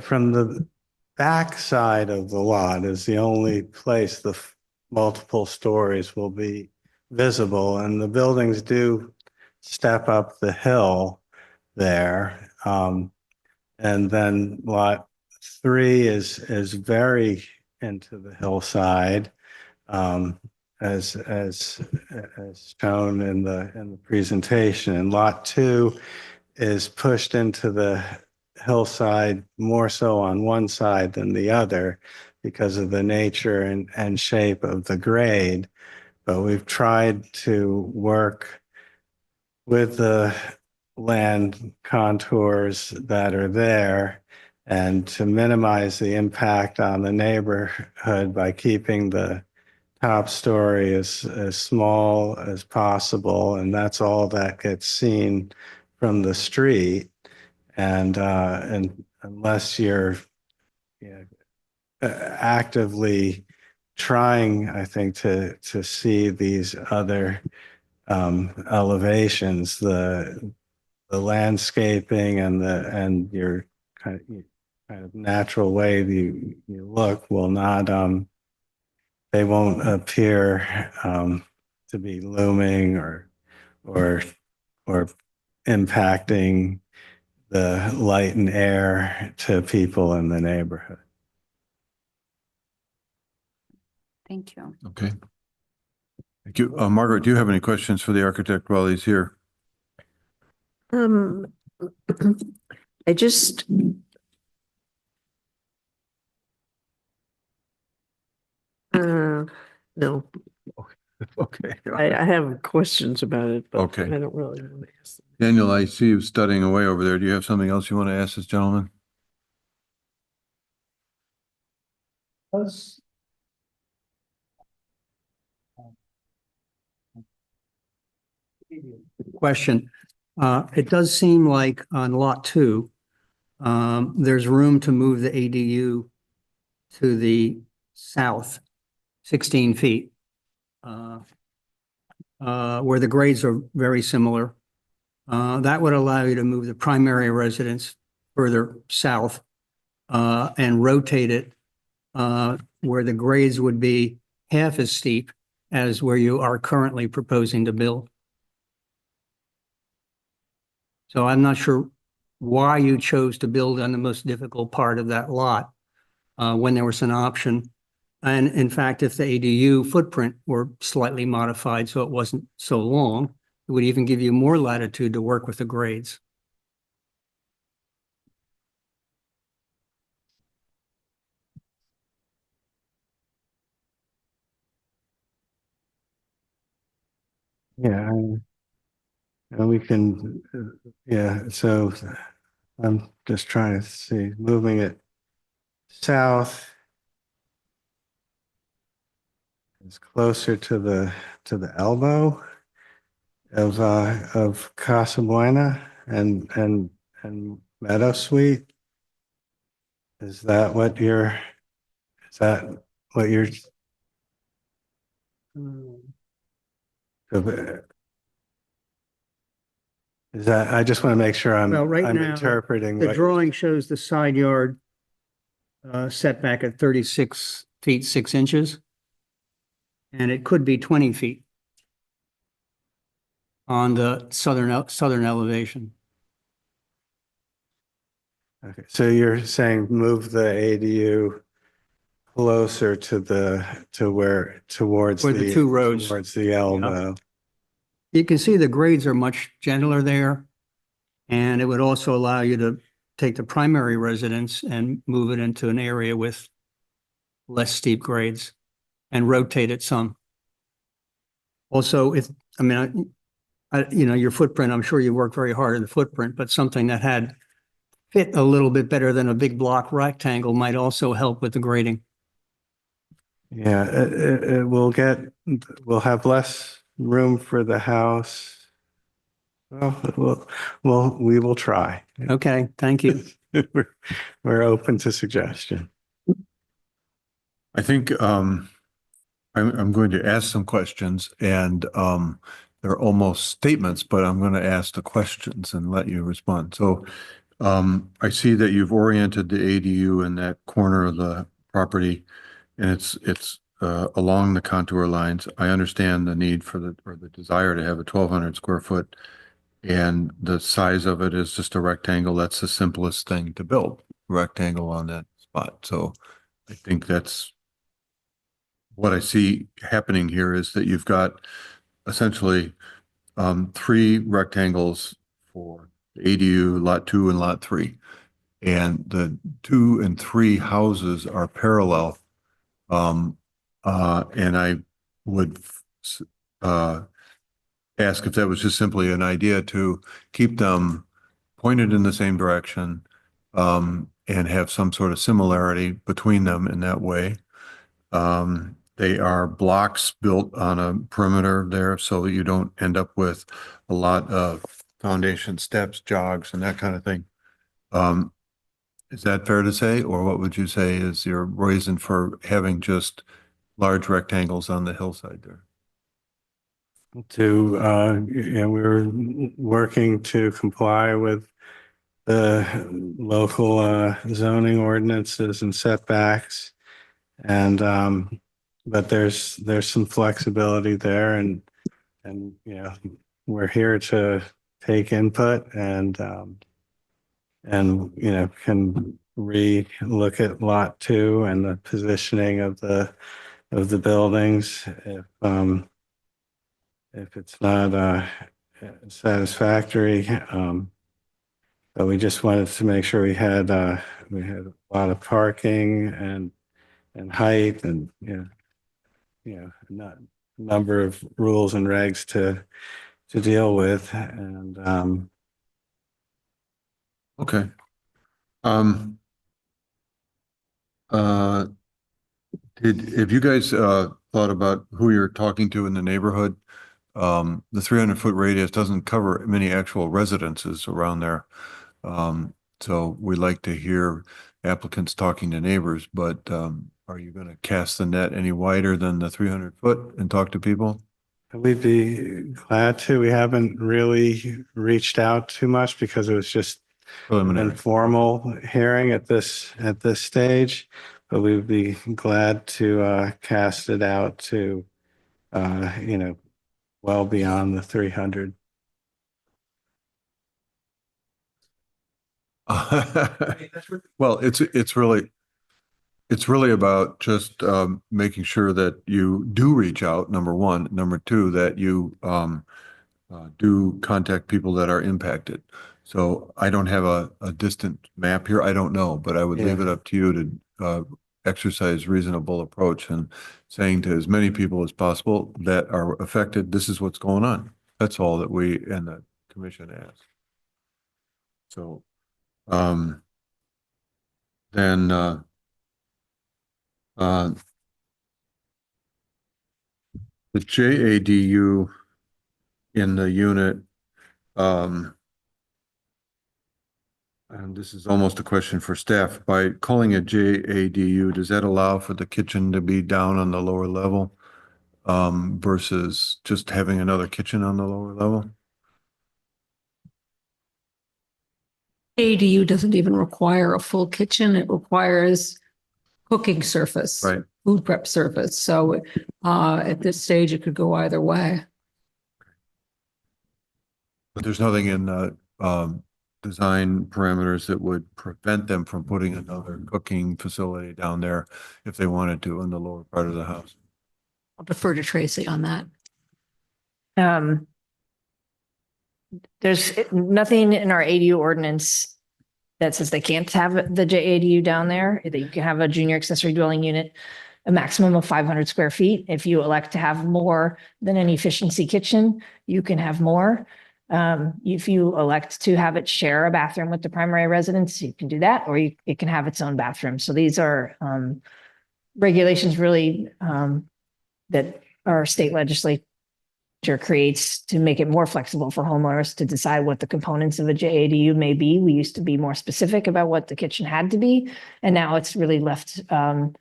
from the back side of the lot is the only place the multiple stories will be visible, and the buildings do step up the hill there. And then lot 3 is very into the hillside, as shown in the presentation. And lot 2 is pushed into the hillside more so on one side than the other because of the nature and shape of the grade. But we've tried to work with the land contours that are there and to minimize the impact on the neighborhood by keeping the top story as small as possible. And that's all that gets seen from the street. And unless you're actively trying, I think, to see these other elevations, the landscaping and your kind of natural way you look will not, they won't appear to be looming or impacting the light and air to people in the neighborhood. Thank you. Okay. Thank you. Margaret, do you have any questions for the architect while he's here? I just. No, Okay. I have questions about it, but Okay. I don't really want to ask them. Daniel, I see you studying away over there. Do you have something else you want to ask this gentleman? Question. It does seem like on lot 2, there's room to move the ADU to the south 16 feet, where the grades are very similar. That would allow you to move the primary residence further south and rotate it where the grades would be half as steep as where you are currently proposing to build. So I'm not sure why you chose to build on the most difficult part of that lot when there was an option. And in fact, if the ADU footprint were slightly modified so it wasn't so long, it would even give you more latitude to work with the grades. Yeah, and we can, yeah, so I'm just trying to see, moving it south is closer to the elbow of Casa Buena and Meadow Sweet. Is that what you're, is that what you're? Is that, I just want to make sure I'm Well, right now, interpreting The what, drawing shows the side yard setback at 36 feet, 6 inches. And it could be 20 feet on the southern elevation. okay, so you're saying move the ADU closer to where, towards Where the two roads. towards the elbow. You can see the grades are much gentler there. And it would also allow you to take the primary residence and move it into an area with less steep grades and rotate it some. Also, your footprint, I'm sure you worked very hard in the footprint, but something that had fit a little bit better than a big block rectangle might also help with the grading. Yeah, it will we'll have less room for the house. Well, we will try. Okay, thank you. We're open to suggestion. I think I'm going to ask some questions and they're almost statements, but I'm going to ask the questions and let you respond. So I see that you've oriented the ADU in that corner of the property and it's along the contour lines. I understand the need for the desire to have a 1,200 square foot and the size of it is just a rectangle. That's the simplest thing to build, rectangle on that spot. So I think that's what I see happening here is that you've got essentially 3 rectangles for the ADU, lot 2 and lot 3. And the 2 and 3 houses are parallel. And I would ask if that was just simply an idea to keep them pointed in the same direction and have some sort of similarity between them in that way. They are blocks built on a perimeter there so that you don't end up with a lot of foundation steps, jogs, and that kind of thing. Is that fair to say, or what would you say is your reason for having just large rectangles on the hillside there? We're working to comply with the local zoning ordinances and setbacks. And but there's some flexibility there and we're here to take input and can re-look at lot 2 and the positioning of the buildings if it's not satisfactory. But we just wanted to make sure we had a lot of parking and height and not number of rules and regs to deal with and Okay. Have you guys thought about who you're talking to in the neighborhood? The 300-foot radius doesn't cover many actual residences around there. So we like to hear applicants talking to neighbors, but are you going to cast the net any wider than the 300 foot and talk to people? we'd be glad to. We haven't really reached out too much because it was just Preliminary. informal hearing at this stage, but we'd be glad to cast it out to well beyond the 300. Well, it's really about just making sure that you do reach out, number one. Number two, that you do contact people that are impacted. So I don't have a distant map here. I don't know, but I would leave it up to you to exercise reasonable approach and saying to as many people as possible that are affected, this is what's going on. That's all that we and the commission ask. So then the JADU in the unit, and this is almost a question for staff, by calling it JADU, does that allow for the kitchen to be down on the lower level versus just having another kitchen on the lower level? ADU doesn't even require a full kitchen. It requires cooking surface. Right. Food prep surface. So at this stage, it could go either way. But there's nothing in the design parameters that would prevent them from putting another cooking facility down there if they wanted to in the lower part of the house. I'll defer to Tracy on that. There's nothing in our ADU ordinance that says they can't have the JADU down there. That you can have a junior accessory dwelling unit, a maximum of 500 square feet. If you elect to have more than an efficiency kitchen, you can have more. If you elect to have it share a bathroom with the primary residence, you can do that, or it can have its own bathroom. So these are regulations really that our state legislature creates to make it more flexible for homeowners to decide what the components of a JADU may be. We used to be more specific about what the kitchen had to be, and now it's really left for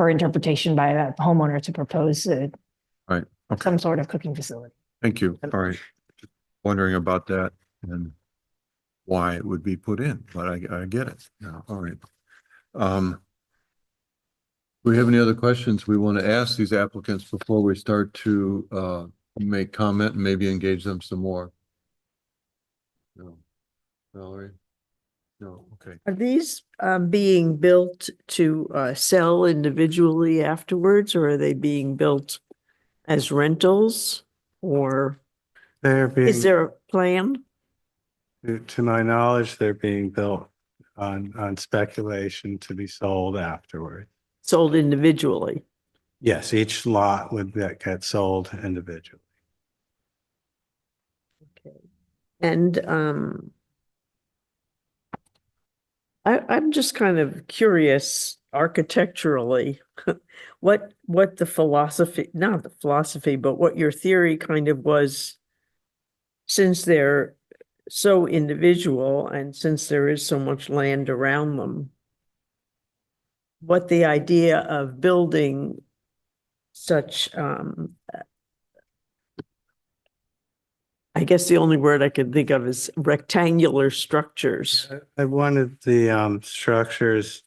interpretation by a homeowner to propose Right. Okay. some sort of cooking facility. Thank you. All right. Just wondering about that and why it would be put in, but I get it. No, all right. Do we have any other questions we want to ask these applicants before we start to make comment and maybe engage them some more? No. Valerie? No. Okay. Are these being built to sell individually afterwards, or are they being built as rentals? Or They're is being, there a plan? to my knowledge, they're being built on speculation to be sold afterward. Sold individually? Yes, each lot would get sold individually. Okay. And I'm just kind of curious architecturally, what the philosophy, not the philosophy, but what your theory kind of was, since they're so individual and since there is so much land around them, what the idea of building such, I guess the only word I could think of is rectangular structures. I wanted the structures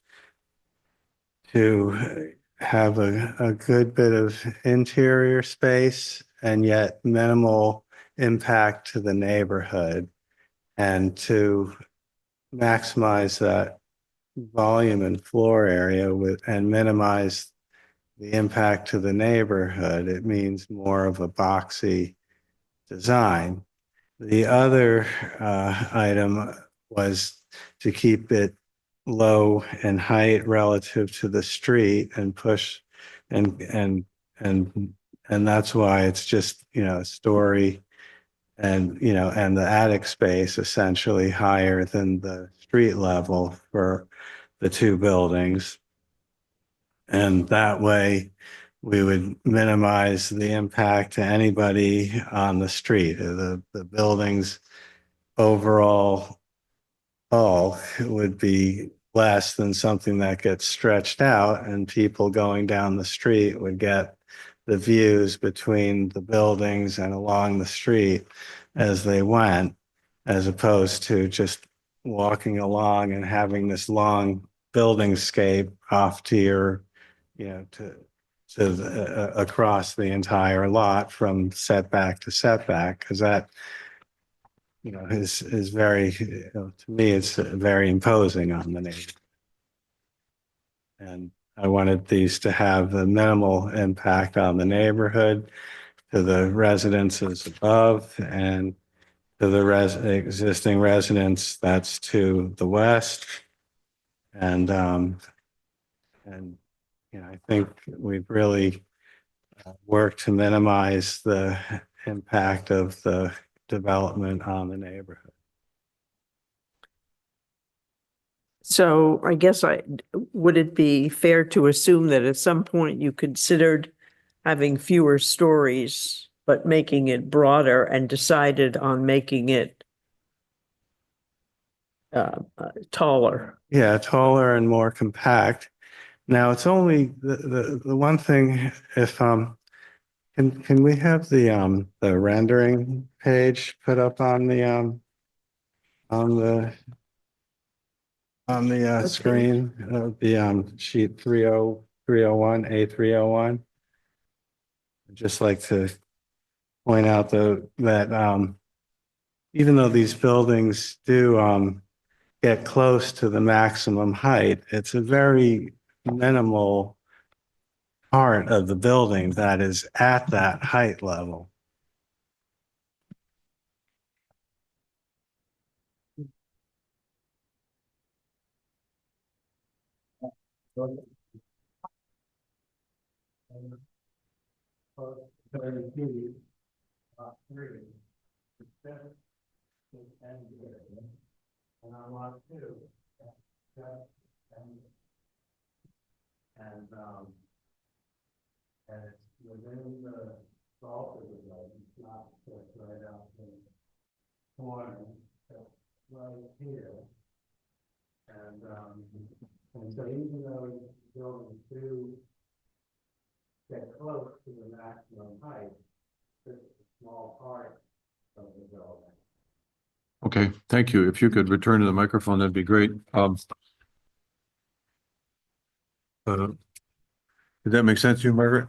to have a good bit of interior space and yet minimal impact to the neighborhood, and to maximize that volume and floor area and minimize the impact to the neighborhood. It means more of a boxy design. The other item was to keep it low in height relative to the street and push and that's why it's just, a story and, and the attic space essentially higher than the street level for the two buildings. And that way we would minimize the impact to anybody on the street. The buildings overall bulk would be less than something that gets stretched out, and people going down the street would get the views between the buildings and along the street as they went. as opposed to just walking along and having this long building scape off to your, across the entire lot from setback to setback, because that, is very, to me, it's very imposing on the neighbor. And I wanted these to have a minimal impact on the neighborhood, to the residences above, and to the existing residents that's to the west. And I think we've really worked to minimize the impact of the development on the neighborhood. So I guess would it be fair to assume that at some point you considered having fewer stories, but making it broader, and decided on making it taller? Yeah, taller and more compact. Now it's only the one thing, if can we have the rendering page put up on the screen of the sheet 301, A301? I'd just like to point out that even though these buildings do get close to the maximum height, it's a very minimal part of the building that is at that height level. And I want to, and it's within the salt of the lake, it's not just right out in the corner, it's right here. And so even though buildings do get close to the maximum height, it's a small part of the building. Okay, thank you. If you could return to the microphone, that'd be great. Did that make sense to you, Margaret?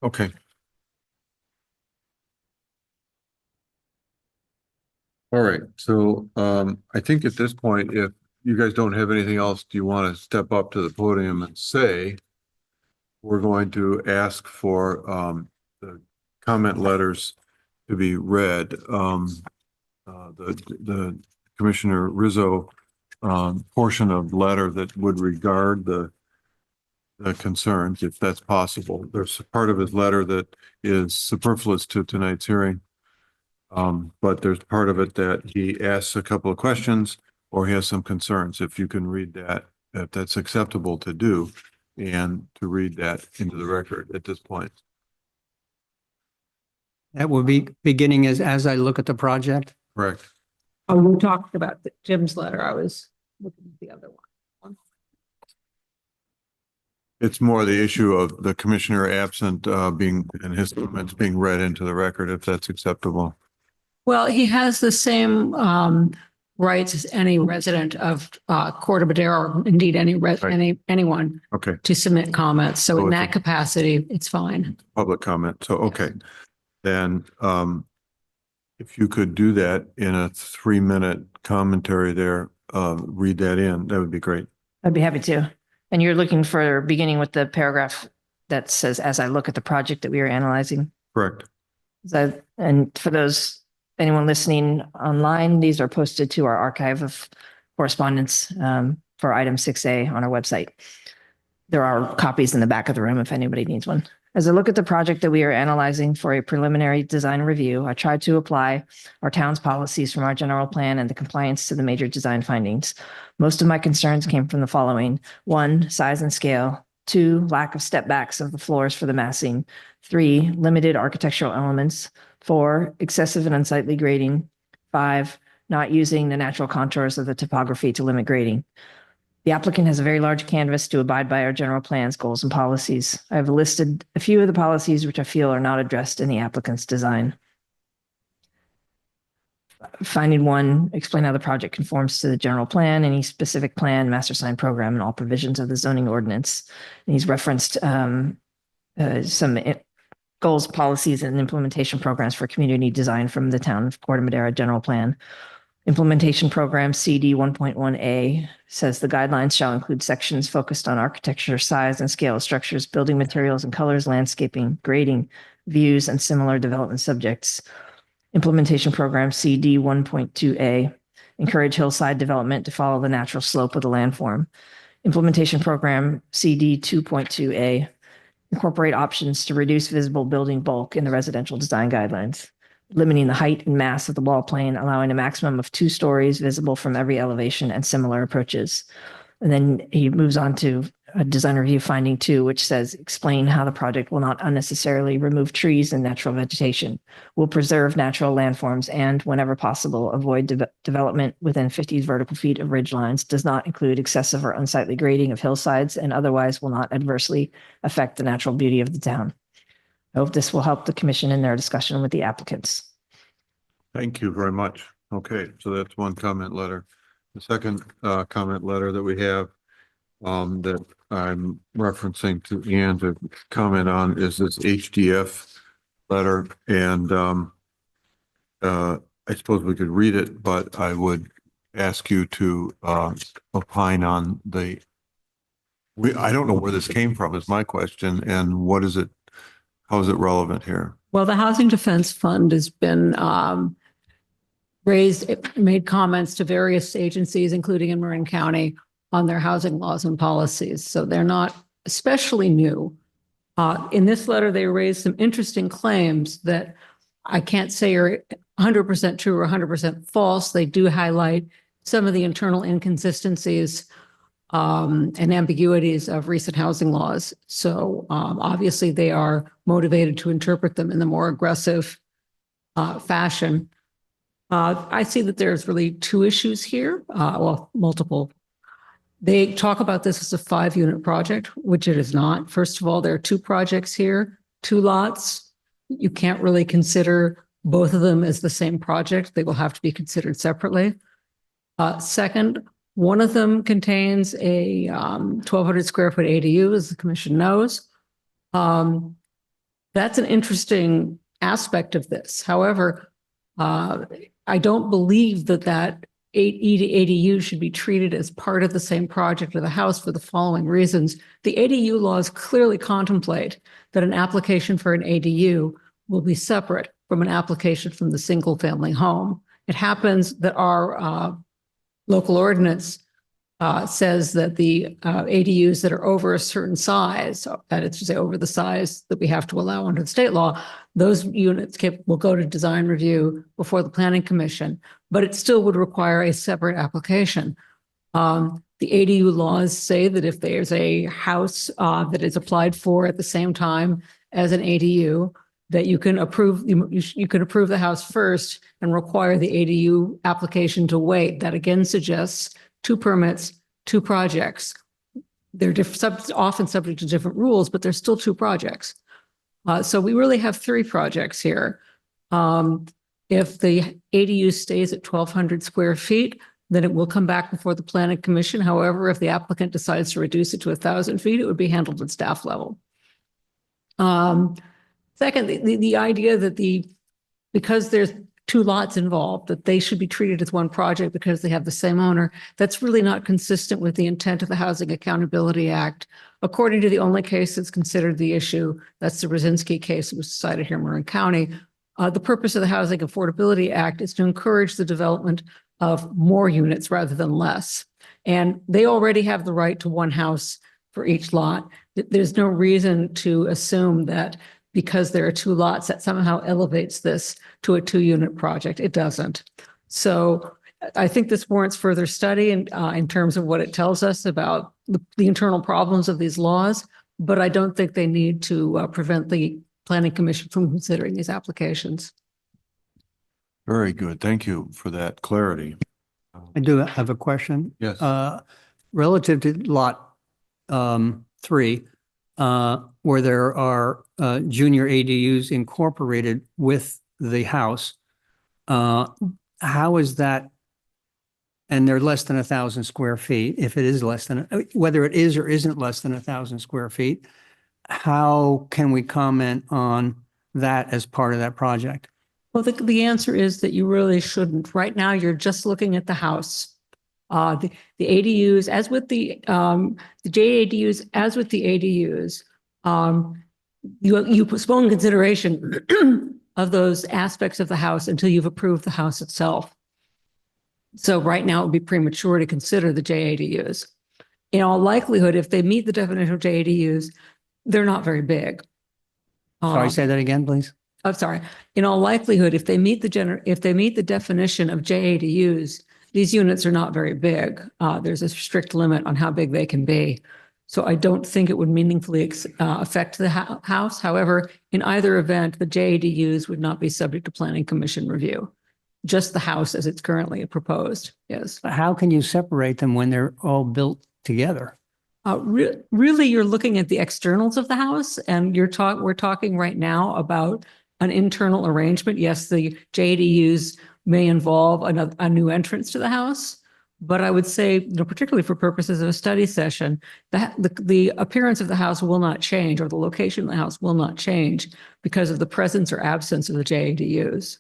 Okay. All right, so I think at this point, if you guys don't have anything else, do you want to step up to the podium and say, we're going to ask for the comment letters to be read. The Commissioner Rizzo portion of the letter that would regard the concerns, if that's possible. There's a part of his letter that is superfluous to tonight's hearing. But there's part of it that he asks a couple of questions or he has some concerns. If you can read that, if that's acceptable to do, and to read that into the record at this point. That will be beginning as I look at the project. Correct. Oh, we talked about Jim's letter. I was looking at the other one. It's more the issue of the commissioner absent being, and his comments being read into the record, if that's acceptable. Well, he has the same rights as any resident of Corte Madera, or indeed anyone Okay, to submit comments. So in it's that capacity, it's fine. public comment. So, okay. Then if you could do that in a 3-minute commentary there, read that in, that would be great. I'd be happy to. And you're looking for beginning with the paragraph that says, as I look at the project that we are analyzing. Correct. And for anyone listening online, these are posted to our archive of correspondence for item 6A on our website. There are copies in the back of the room if anybody needs one. As I look at the project that we are analyzing for a preliminary design review, I tried to apply our town's policies from our general plan and the compliance to the major design findings. Most of my concerns came from the following: 1, size and scale; 2, lack of step backs of the floors for the massing; 3, limited architectural elements; 4, excessive and unsightly grading; 5, not using the natural contours of the topography to limit grading. The applicant has a very large canvas to abide by our general plans, goals, and policies. I have listed a few of the policies which I feel are not addressed in the applicant's design. Finding one, explain how the project conforms to the general plan, any specific plan, master sign program, and all provisions of the zoning ordinance. And he's referenced some goals, policies, and implementation programs for community design from the town of Corte Madera general plan. Implementation program CD 1.1A says the guidelines shall include sections focused on architecture, size and scale of structures, building materials and colors, landscaping, grading, views, and similar development subjects. Implementation program CD 1.2A, encourage hillside development to follow the natural slope of the landform. Implementation program CD 2.2A, incorporate options to reduce visible building bulk in the residential design guidelines, limiting the height and mass of the wall plane, allowing a maximum of 2 stories visible from every elevation and similar approaches. And then he moves on to a design review finding 2, which says, explain how the project will not unnecessarily remove trees and natural vegetation, will preserve natural landforms, and whenever possible, avoid development within 50 vertical feet of ridge lines, does not include excessive or unsightly grading of hillsides, and otherwise will not adversely affect the natural beauty of the town. I hope this will help the commission in their discussion with the applicants. Thank you very much. Okay, so that's one comment letter. The second comment letter that we have that I'm referencing to Ann to comment on is this HDF letter. And I suppose we could read it, but I would ask you to opine on I don't know where this came from is my question, and what is it? How is it relevant here? Well, the Housing Defense Fund has been made comments to various agencies, including in Marin County, on their housing laws and policies. So they're not especially new. In this letter, they raised some interesting claims that I can't say are 100% true or 100% false. They do highlight some of the internal inconsistencies and ambiguities of recent housing laws. So obviously they are motivated to interpret them in the more aggressive fashion. I see that there's really 2 issues here, well, multiple. They talk about this as a 5-unit project, which it is not. First of all, there are 2 projects here, 2 lots. You can't really consider both of them as the same project. They will have to be considered separately. Second, one of them contains a 1,200 square foot ADU, as the commission knows. That's an interesting aspect of this. However, I don't believe that ADU should be treated as part of the same project or the house for the following reasons. The ADU laws clearly contemplate that an application for an ADU will be separate from an application from the single family home. It happens that our local ordinance says that the ADUs that are over a certain size, that is to say over the size that we have to allow under the state law, those units will go to design review before the planning commission, but it still would require a separate application. The ADU laws say that if there's a house that is applied for at the same time as an ADU, that you can approve the house first and require the ADU application to wait. That again suggests 2 permits, 2 projects. They're often subject to different rules, but there's still 2 projects. So we really have 3 projects here. If the ADU stays at 1,200 square feet, then it will come back before the planning commission. However, if the applicant decides to reduce it to 1,000 feet, it would be handled at staff level. Second, the idea that because there's 2 lots involved, that they should be treated as one project because they have the same owner, that's really not consistent with the intent of the Housing Accountability Act. According to the only case that's considered the issue, that's the Brzezinski case that was decided here in Marin County. The purpose of the Housing Affordability Act is to encourage the development of more units rather than less. And they already have the right to 1 house for each lot. There's no reason to assume that because there are 2 lots that somehow elevates this to a 2-unit project. It doesn't. So I think this warrants further study in terms of what it tells us about the internal problems of these laws, but I don't think they need to prevent the Planning Commission from considering these applications. Very good. Thank you for that clarity. I do have a question. Yes. Relative to lot 3, where there are junior ADUs incorporated with the house, how is that? And they're less than 1,000 square feet, if it is less than, whether it is or isn't less than 1,000 square feet, how can we comment on that as part of that project? Well, the answer is that you really shouldn't. Right now, you're just looking at the house. The ADUs, as with the JADUs, as with the ADUs, you postpone consideration of those aspects of the house until you've approved the house itself. So right now it would be premature to consider the JADUs. In all likelihood, if they meet the definition of JADUs, they're not very big. Sorry, say that again, please. I'm sorry. In all likelihood, if they meet the definition of JADUs, these units are not very big. There's a strict limit on how big they can be. So I don't think it would meaningfully affect the house. However, in either event, the JADUs would not be subject to Planning Commission review. Just the house as it's currently proposed, yes. How can you separate them when they're all built together? Really, you're looking at the externals of the house, and we're talking right now about an internal arrangement. Yes, the JADUs may involve a new entrance to the house, but I would say, particularly for purposes of a study session, the appearance of the house will not change, or the location of the house will not change because of the presence or absence of the JADUs.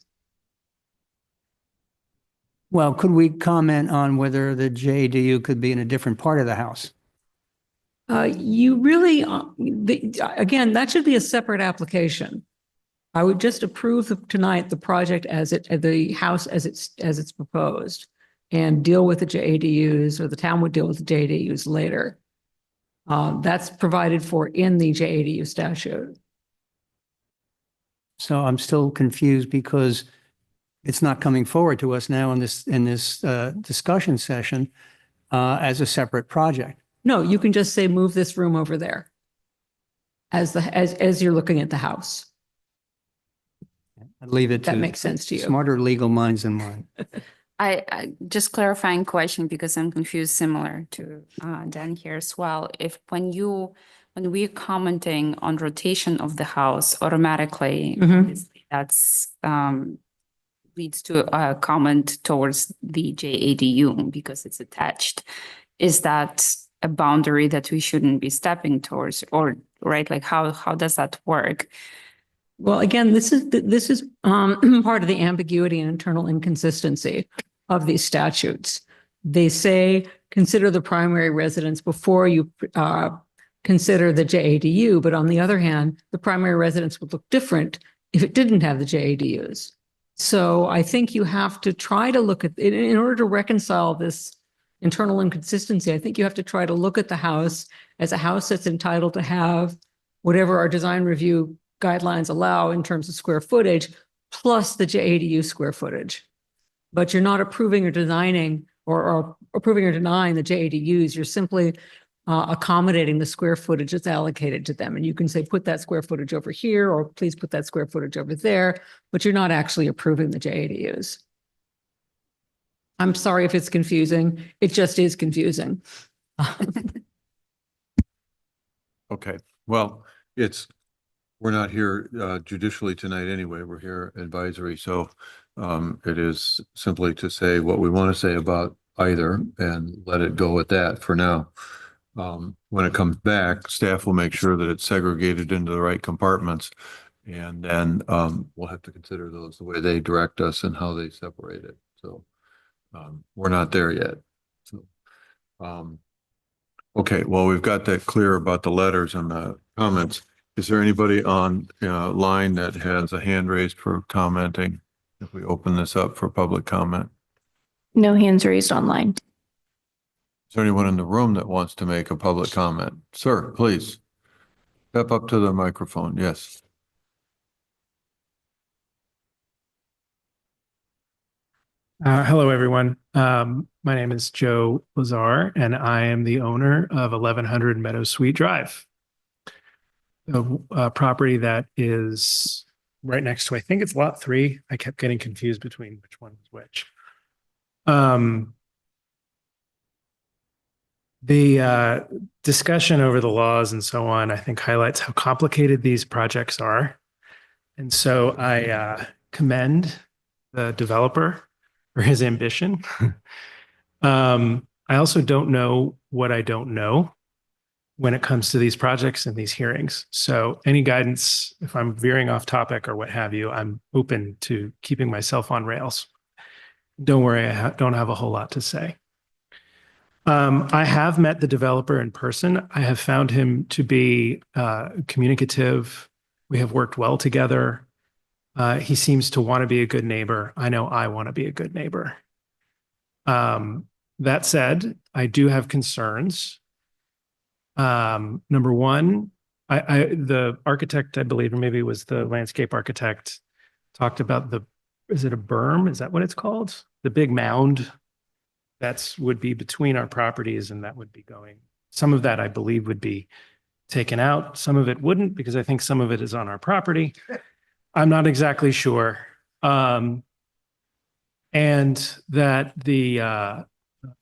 Well, could we comment on whether the JADU could be in a different part of the house? You really, again, that should be a separate application. I would just approve tonight the project the house as it's proposed, and deal with the JADUs, or the town would deal with the JADUs later. That's provided for in the JADU statute. So I'm still confused because it's not coming forward to us now in this discussion session as a separate project. No, you can just say, move this room over there as you're looking at the house. I'd leave it to. That makes sense to you. Smarter legal minds than mine. I just clarifying question, because I'm confused, similar to Dan here as well. If when we're commenting on rotation of the house automatically, obviously that's leads to a comment towards the JADU because it's attached. Is that a boundary that we shouldn't be stepping towards, or right? Like how does that work? Well, again, this is part of the ambiguity and internal inconsistency of these statutes. They say consider the primary residence before you consider the JADU, but on the other hand, the primary residence would look different if it didn't have the JADUs. So I think you have to try to look at, in order to reconcile this internal inconsistency, I think you have to try to look at the house as a house that's entitled to have whatever our design review guidelines allow in terms of square footage, plus the JADU square footage. But you're not approving or designing or approving or denying the JADUs. You're simply accommodating the square footage that's allocated to them. And you can say, put that square footage over here, or please put that square footage over there, but you're not actually approving the JADUs. I'm sorry if it's confusing. It just is confusing. Okay, well, we're not here judicially tonight anyway. We're here advisory. So it is simply to say what we want to say about either and let it go at that for now. When it comes back, staff will make sure that it's segregated into the right compartments. And then we'll have to consider those the way they direct us and how they separate it. So we're not there yet. So, okay, well, we've got that clear about the letters and the comments. Is there anybody on line that has a hand raised for commenting? If we open this up for public comment? No hands raised online. Is there anyone in the room that wants to make a public comment? Sir, please. Step up to the microphone. Yes. Hello, everyone. My name is Joe Lazar, and I am the owner of 1100 Meadow Sweet Drive, a property that is right next to, I think it's lot 3. I kept getting confused between which one was which. The discussion over the laws and so on, I think, highlights how complicated these projects are. And so I commend the developer or his ambition. I also don't know what I don't know when it comes to these projects and these hearings. So any guidance, if I'm veering off topic or what have you, I'm open to keeping myself on rails. Don't worry, I don't have a whole lot to say. I have met the developer in person. I have found him to be communicative. We have worked well together. He seems to want to be a good neighbor. I know I want to be a good neighbor. That said, I do have concerns. Number one, the architect, I believe, or maybe it was the landscape architect, talked about is it a berm? Is that what it's called? The big mound would be between our properties, and that would be going. Some of that, I believe, would be taken out. Some of it wouldn't, because I think some of it is on our property. I'm not exactly sure. And that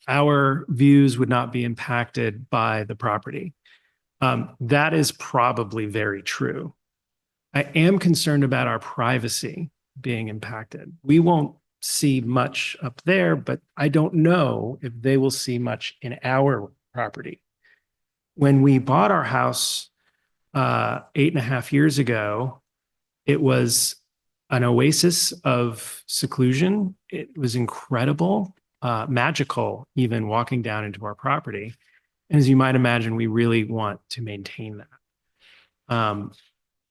our views would not be impacted by the property. That is probably very true. I am concerned about our privacy being impacted. We won't see much up there, but I don't know if they will see much in our property. When we bought our house 8.5 years ago, it was an oasis of seclusion. It was incredible, magical, even walking down into our property. And as you might imagine, we really want to maintain that.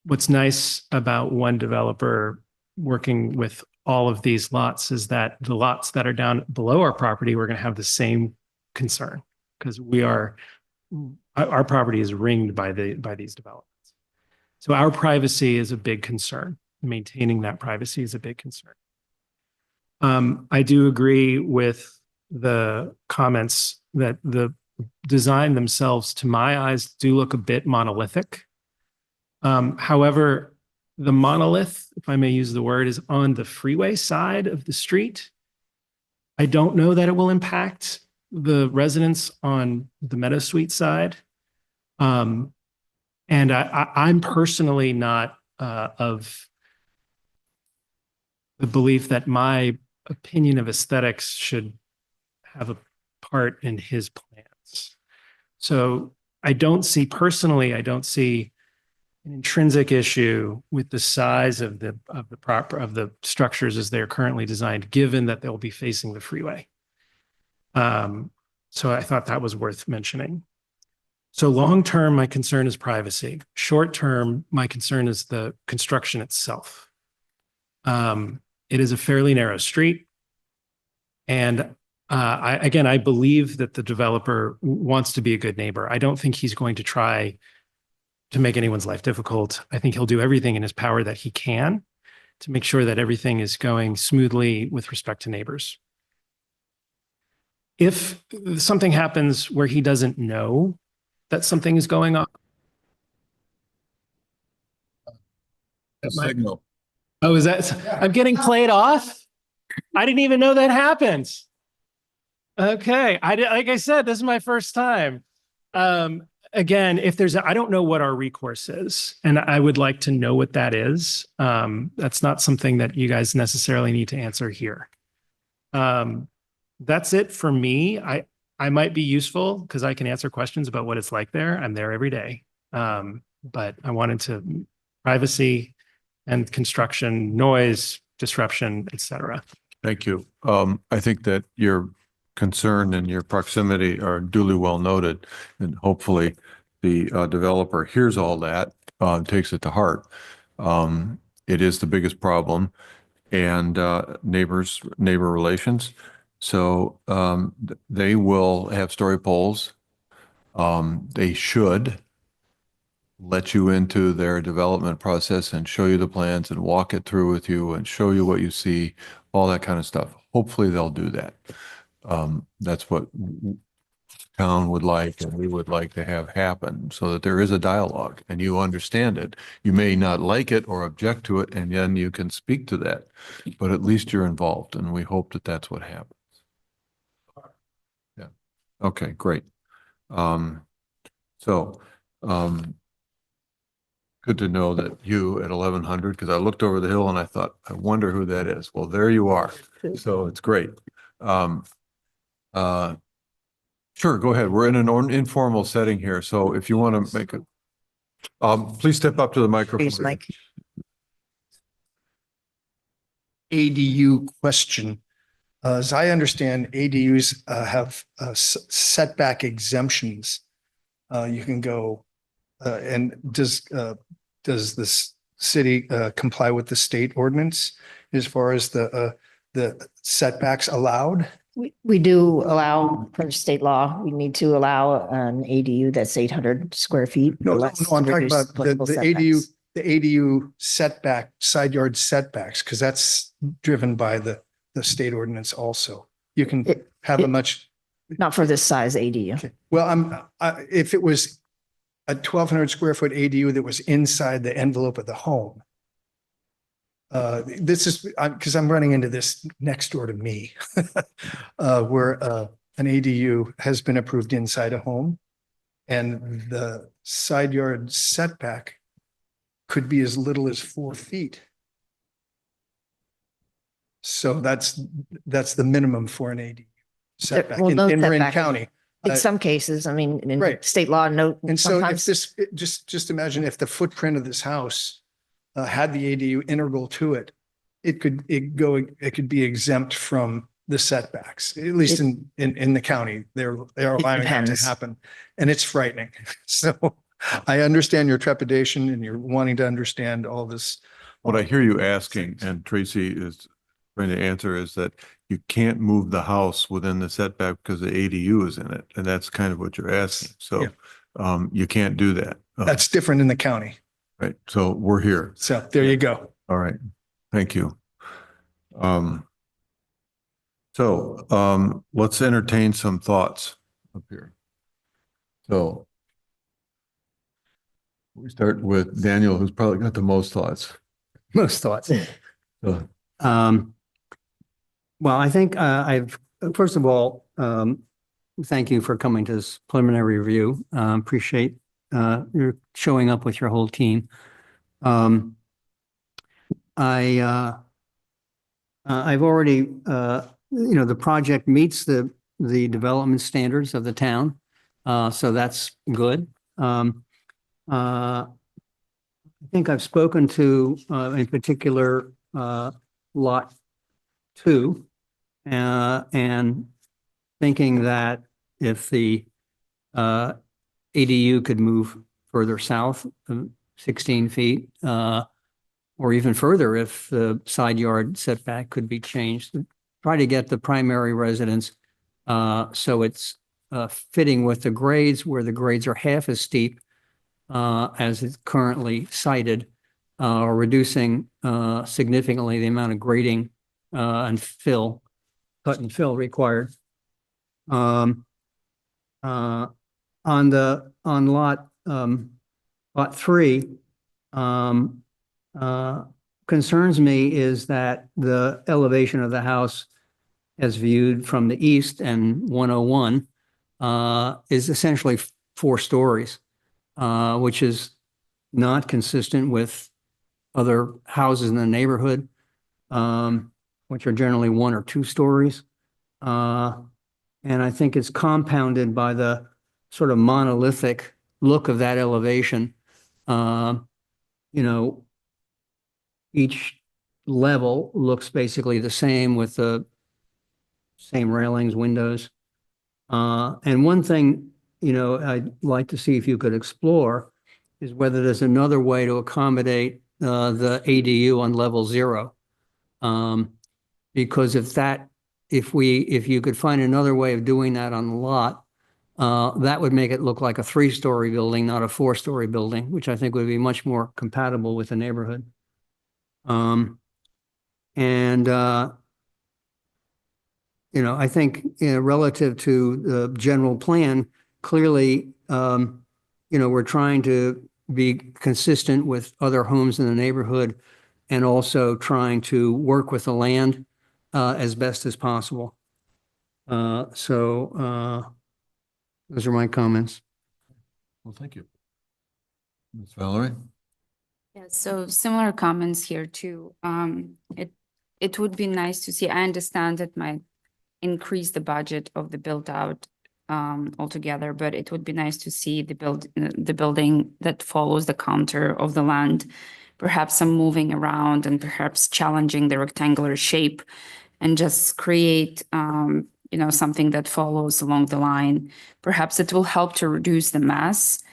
What's nice about one developer working with all of these lots is that the lots that are down below our property, we're going to have the same concern, because our property is ringed by these developments. So our privacy is a big concern. Maintaining that privacy is a big concern. I do agree with the comments that the design themselves, to my eyes, do look a bit monolithic. However, the monolith, if I may use the word, is on the freeway side of the street. I don't know that it will impact the residents on the Meadow Suite side. And I'm personally not of the belief that my opinion of aesthetics should have a part in his plans. So I don't see an intrinsic issue with the size of the structures as they're currently designed, given that they'll be facing the freeway. So I thought that was worth mentioning. So long-term, my concern is privacy. Short-term, my concern is the construction itself. It is a fairly narrow street. And I believe that the developer wants to be a good neighbor. I don't think he's going to try to make anyone's life difficult. I think he'll do everything in his power that he can to make sure that everything is going smoothly with respect to neighbors. If something happens where he doesn't know that something is going on. Signal. Oh, is that? I'm getting played off? I didn't even know that happened. Okay. Like I said, this is my first time. Again, I don't know what our recourse is, and I would like to know what that is. That's not something that you guys necessarily need to answer here. That's it for me. I might be useful because I can answer questions about what it's like there. I'm there every day. But I wanted to privacy and construction, noise, disruption, etc. Thank you. I think that your concern and your proximity are duly well noted, and hopefully the developer hears all that, takes it to heart. It is the biggest problem, and neighbor relations. So they will have story poles. They should let you into their development process and show you the plans and walk it through with you and show you what you see, all that kind of stuff. Hopefully they'll do that. That's what town would like, and we would like to have happen, so that there is a dialogue and you understand it. You may not like it or object to it, and then you can speak to that, but at least you're involved, and we hope that that's what happens. Yeah. Okay, great. So Good to know that you at 1100, because I looked over the hill and I thought, I wonder who that is. Well, there you are. So it's great. Um, sure, go ahead. We're in an informal setting here. So if you want to make it, please step up to the microphone. Please, Mike. ADU question. As I understand, ADUs have setback exemptions. You can go, and does this city comply with the state ordinance as far as the setbacks allowed? We do allow, per state law, we need to allow an ADU that's 800 square feet. No, or no, less no, I'm to talking reduce about the applicable ADU, setbacks. the ADU setback, side yard setbacks, because that's driven by the state ordinance also. You can have a much, Not for this size ADU. okay. Well, if it was a 1,200 square foot ADU that was inside the envelope of the home. This is, because I'm running into this next door to me, where an ADU has been approved inside a home. And the side yard setback could be as little as 4 feet. So that's the minimum for an ADU setback Well, in no Marin setback. County. In some cases, I mean, in Right. state law, no. And so if sometimes- this, just imagine if the footprint of this house had the ADU integral to it, it could be exempt from the setbacks, at least in the county. They're allowing that to depends. happen. And it's frightening. So I understand your trepidation and you're wanting to understand all this. What I hear you asking, and Tracy is trying to answer, is that you can't move the house within the setback because the ADU is in it. And that's kind of what you're asking. So you can't do that. That's different in the county. Right. So we're here. So there you go. All right. Thank you. Let's entertain some thoughts up here. So we start with Daniel, who's probably got the most thoughts. Most thoughts. So, Well, I think first of all, thank you for coming to this preliminary review. Appreciate your showing up with your whole team. I've already, the project meets the development standards of the town. So that's good. I think I've spoken to, in particular, lot 2, and thinking that if the ADU could move further south, 16 feet, or even further if the side yard setback could be changed, try to get the primary residence so it's fitting with the grades, where the grades are half as steep as it's currently cited, or reducing significantly the amount of grading and cut and fill required. On lot 3, concerns me is that the elevation of the house as viewed from the east and 101 is essentially 4 stories, which is not consistent with other houses in the neighborhood, which are generally 1 or 2 stories. And I think it's compounded by the sort of monolithic look of that elevation. Each level looks basically the same with the same railings, windows. And one thing, I'd like to see if you could explore is whether there's another way to accommodate the ADU on level 0. Because if you could find another way of doing that on the lot, that would make it look like a 3-story building, not a 4-story building, which I think would be much more compatible with the neighborhood. I think, relative to the general plan, clearly, we're trying to be consistent with other homes in the neighborhood and also trying to work with the land as best as possible. Those are my comments. well, thank you. Ms. Valerie? Yeah, so similar comments here too. It would be nice to see, I understand it might increase the budget of the build out altogether, but it would be nice to see the building that follows the contour of the land, perhaps some moving around and perhaps challenging the rectangular shape and just create something that follows along the line. Perhaps it will help to reduce the mass,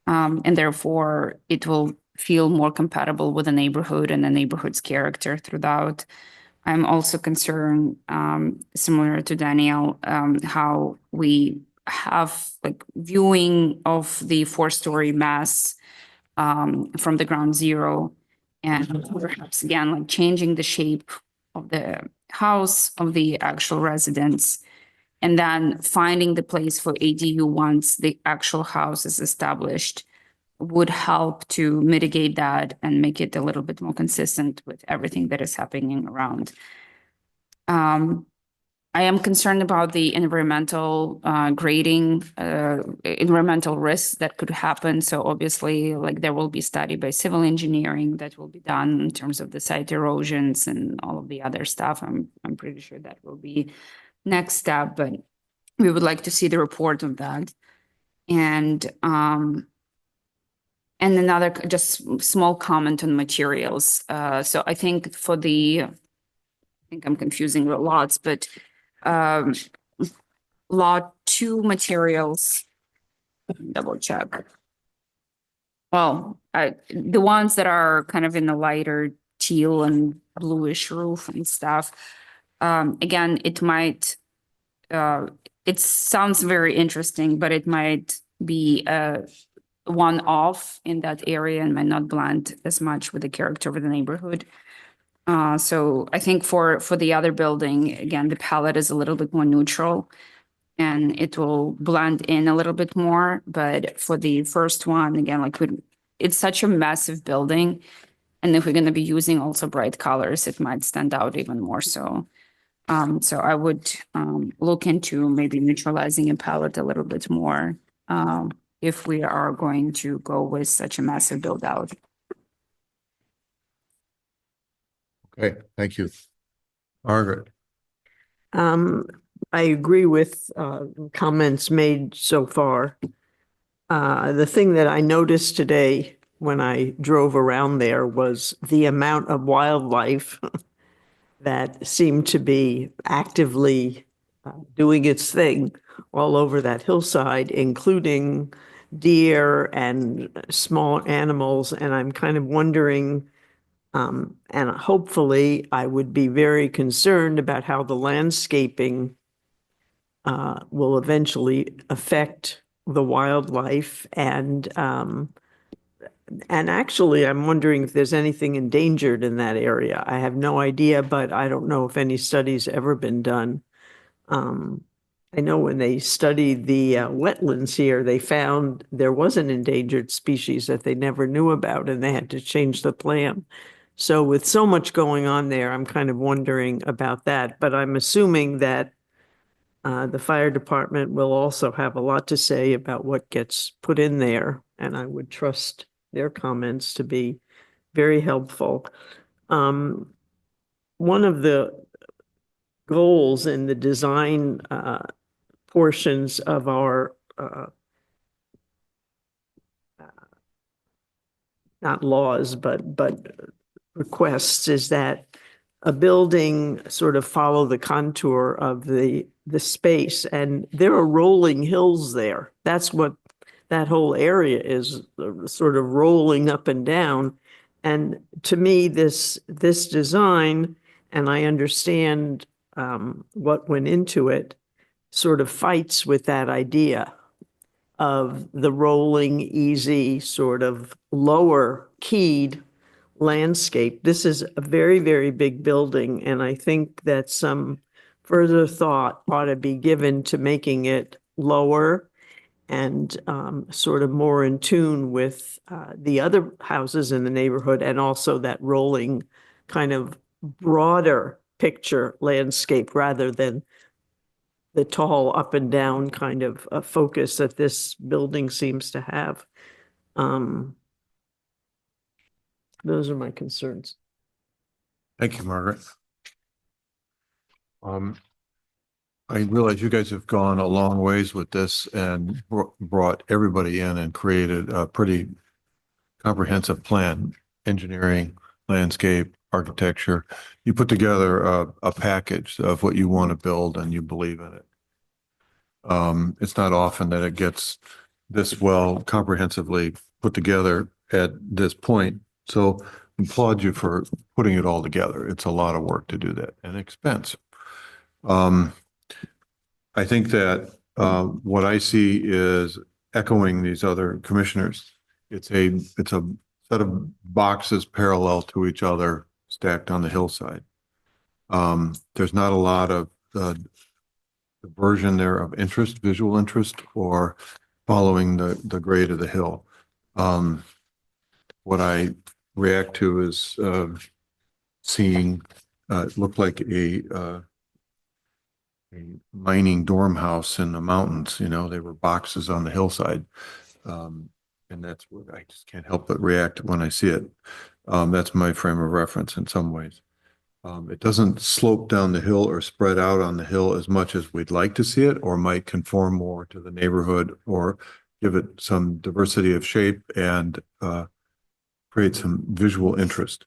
and therefore it will feel more compatible with the neighborhood and the neighborhood's character throughout. I'm also concerned, similar to Danielle, how we have like viewing of the 4-story mass from the ground zero, and perhaps again like changing the shape of the house of the actual residence, and then finding the place for ADU once the actual house is established would help to mitigate that and make it a little bit more consistent with everything that is happening around. I am concerned about the environmental grading, environmental risks that could happen. So obviously, like there will be study by civil engineering that will be done in terms of the site erosions and all of the other stuff. I'm pretty sure that will be next step, but we would like to see the report of that. And another just small comment on materials. So I think for I think I'm confusing the lots, but lot 2 materials, double check. Well, the ones that are kind of in the lighter teal and bluish roof and stuff. Again, it sounds very interesting, but it might be one off in that area and might not blend as much with the character of the neighborhood. So I think for the other building, again, the palette is a little bit more neutral and it will blend in a little bit more. But for the first one, again, like it's such a massive building. And if we're going to be using also bright colors, it might stand out even more so. So I would look into maybe neutralizing a palette a little bit more if we are going to go with such a massive build out. Okay, thank you. Margaret. I agree with comments made so far. The thing that I noticed today when I drove around there was the amount of wildlife that seemed to be actively doing its thing all over that hillside, including deer and small animals. And I'm kind of wondering, and hopefully I would be very concerned about how the landscaping will eventually affect the wildlife. And actually, I'm wondering if there's anything endangered in that area. I have no idea, but I don't know if any studies ever been done. I know when they studied the wetlands here, they found there was an endangered species that they never knew about, and they had to change the plan. So with so much going on there, I'm kind of wondering about that. But I'm assuming that the fire department will also have a lot to say about what gets put in there, and I would trust their comments to be very helpful. One of the goals in the design portions of our not laws, but requests is that a building sort of follow the contour of the space, and there are rolling hills there. That's what that whole area is, sort of rolling up and down. And to me, this design, and I understand what went into it, sort of fights with that idea of the rolling, easy, sort of lower keyed landscape. This is a very, very big building, and I think that some further thought ought to be given to making it lower and sort of more in tune with the other houses in the neighborhood, and also that rolling kind of broader picture landscape rather than the tall up and down kind of focus that this building seems to have. Those are my concerns. Thank you, Margaret. I realize you guys have gone a long ways with this and brought everybody in and created a pretty comprehensive plan, engineering, landscape, architecture. You put together a package of what you want to build and you believe in it. It's not often that it gets this well comprehensively put together at this point. So applaud you for putting it all together. It's a lot of work to do that and expense. I think that what I see is echoing these other commissioners. It's a set of boxes parallel to each other stacked on the hillside. There's not a lot of diversion there of interest, visual interest, or following the grade of the hill. What I react to is seeing it looked like a mining dorm house in the mountains. You know, they were boxes on the hillside. And that's what I just can't help but react when I see it. That's my frame of reference in some ways. It doesn't slope down the hill or spread out on the hill as much as we'd like to see it, or might conform more to the neighborhood or give it some diversity of shape and create some visual interest.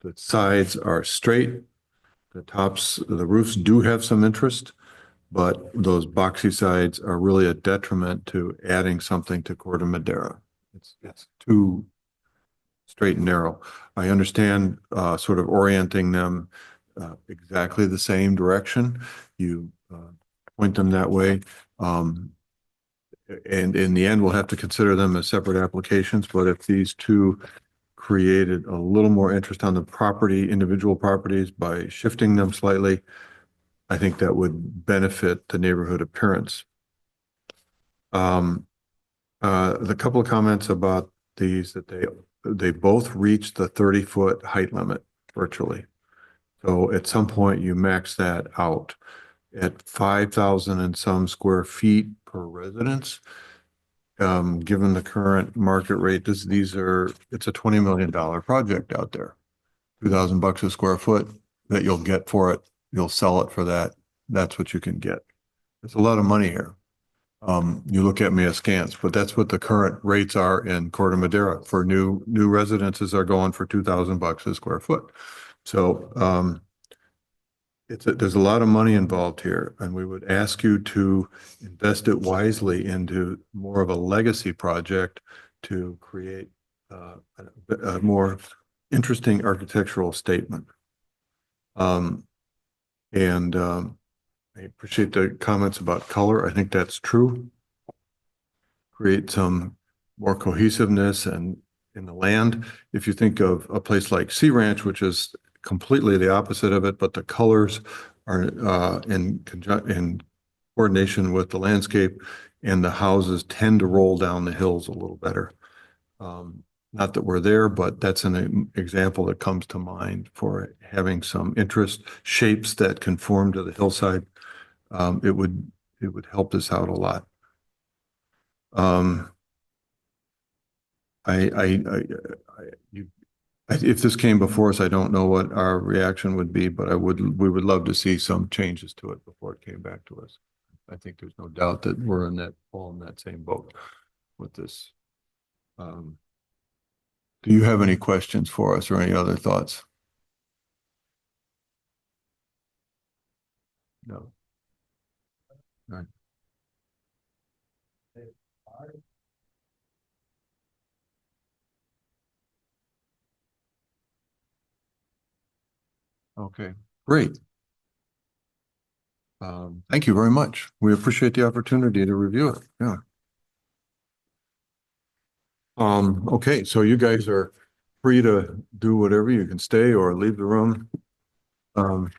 The sides are straight. The roofs do have some interest, but those boxy sides are really a detriment to adding something to Corte Madera. It's too straight and narrow. I understand sort of orienting them exactly the same direction. You point them that way. And in the end, we'll have to consider them as separate applications. But if these two created a little more interest on the property, individual properties by shifting them slightly, I think that would benefit the neighborhood appearance. The couple of comments about these that they both reach the 30-foot height limit virtually. So at some point you max that out at 5,000 and some square feet per residence. Given the current market rate, it's a $20 million project out there. $2,000 a square foot that you'll get for it. You'll sell it for that. That's what you can get. It's a lot of money here. You look at me askance, but that's what the current rates are in Corte Madera for new residences are going for $2,000 a square foot. So there's a lot of money involved here, and we would ask you to invest it wisely into more of a legacy project to create a more interesting architectural statement. I appreciate the comments about color. I think that's true. Create some more cohesiveness and in the land. If you think of a place like Sea Ranch, which is completely the opposite of it, but the colors are in coordination with the landscape, and the houses tend to roll down the hills a little better. Not that we're there, but that's an example that comes to mind for having some interest, shapes that conform to the hillside. It would help us out a lot. If this came before us, I don't know what our reaction would be, but we would love to see some changes to it before it came back to us. I think there's no doubt that we're all in that same boat with this. Do you have any questions for us or any other thoughts? No. All right. Okay, great. Thank you very much. We appreciate the opportunity to review it. Yeah. Okay, so you guys are free to do whatever. You can stay or leave the room. We're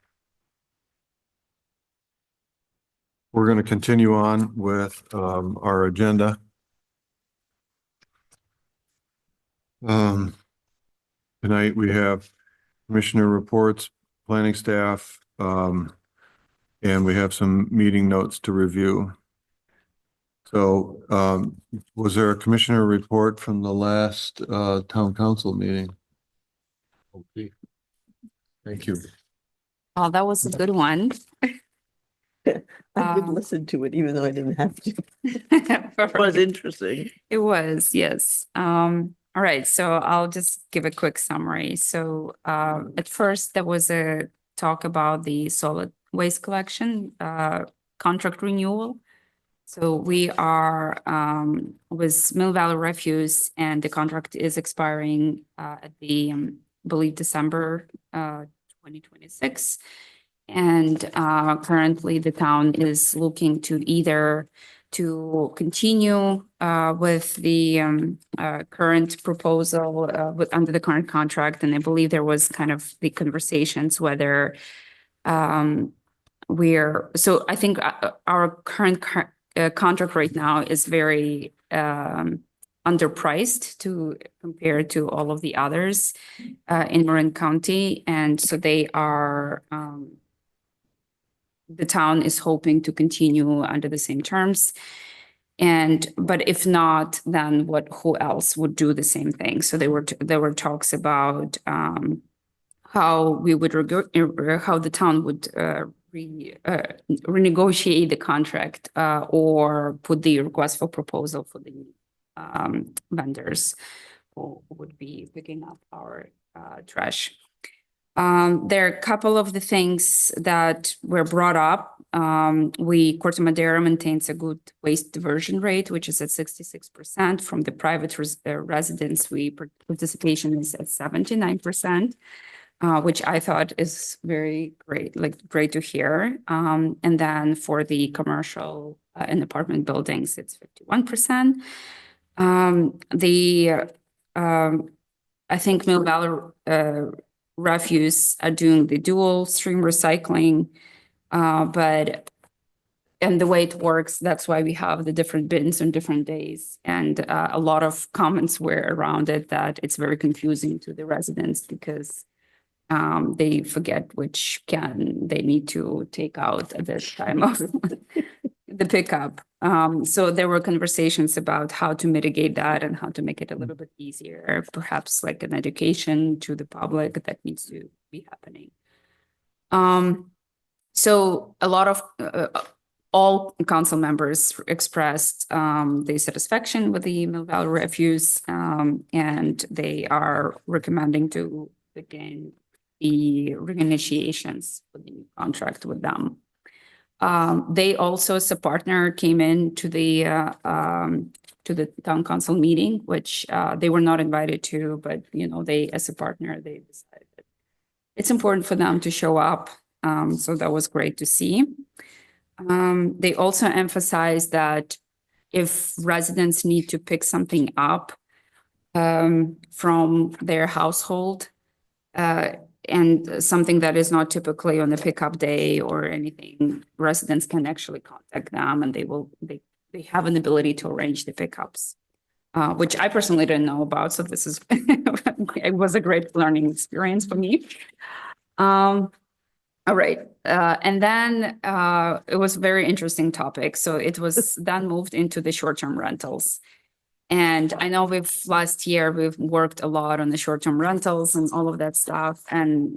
going to continue on with our agenda. Tonight we have commissioner reports, planning staff, and we have some meeting notes to review. So was there a commissioner report from the last town council meeting? Okay. Thank you. Oh, that was a good one. I did Um, listen to it, even though I didn't have to. It was interesting. It was, yes. All right, so I'll just give a quick summary. So at first there was a talk about the solid waste collection contract renewal. So we are with Mill Valley Refuse, and the contract is expiring at the believe December 2026. And currently the town is looking to either to continue with the current proposal under the current contract. And I believe there was kind of the conversations whether so I think our current contract right now is very underpriced to compare to all of the others in Marin County. And so they are the town is hoping to continue under the same terms. But if not, then who else would do the same thing? So there were talks about how we would how the town would renegotiate the contract or put the request for proposal for the vendors who would be picking up our trash. There are a couple of the things that were brought up. Corte Madera maintains a good waste diversion rate, which is at 66%. From the private residents, participation is at 79%, which I thought is very great, great to hear. And then for the commercial and apartment buildings, it's 51%. I think Mill Valley Refuse are doing the dual stream recycling, and the way it works, that's why we have the different bins on different days. And a lot of comments were around it that it's very confusing to the residents because they forget which can they need to take out at this time of the pickup. So there were conversations about how to mitigate that and how to make it a little bit easier, perhaps like an education to the public that needs to be happening. So a lot of all council members expressed their satisfaction with the Mill Valley Refuse, and they are recommending to begin the renegotiations for the new contract with them. They also, as a partner, came in to the town council meeting, which they were not invited to, but they, as a partner, they decided that it's important for them to show up. So that was great to see. They also emphasized that if residents need to pick something up from their household, and something that is not typically on the pickup day or anything, residents can actually contact them, and they have an ability to arrange the pickups, which I personally didn't know about. So this is it was a great learning experience for me. All right, and then it was a very interesting topic. So it was then moved into the short-term rentals. And I know last year we've worked a lot on the short-term rentals and all of that stuff. And,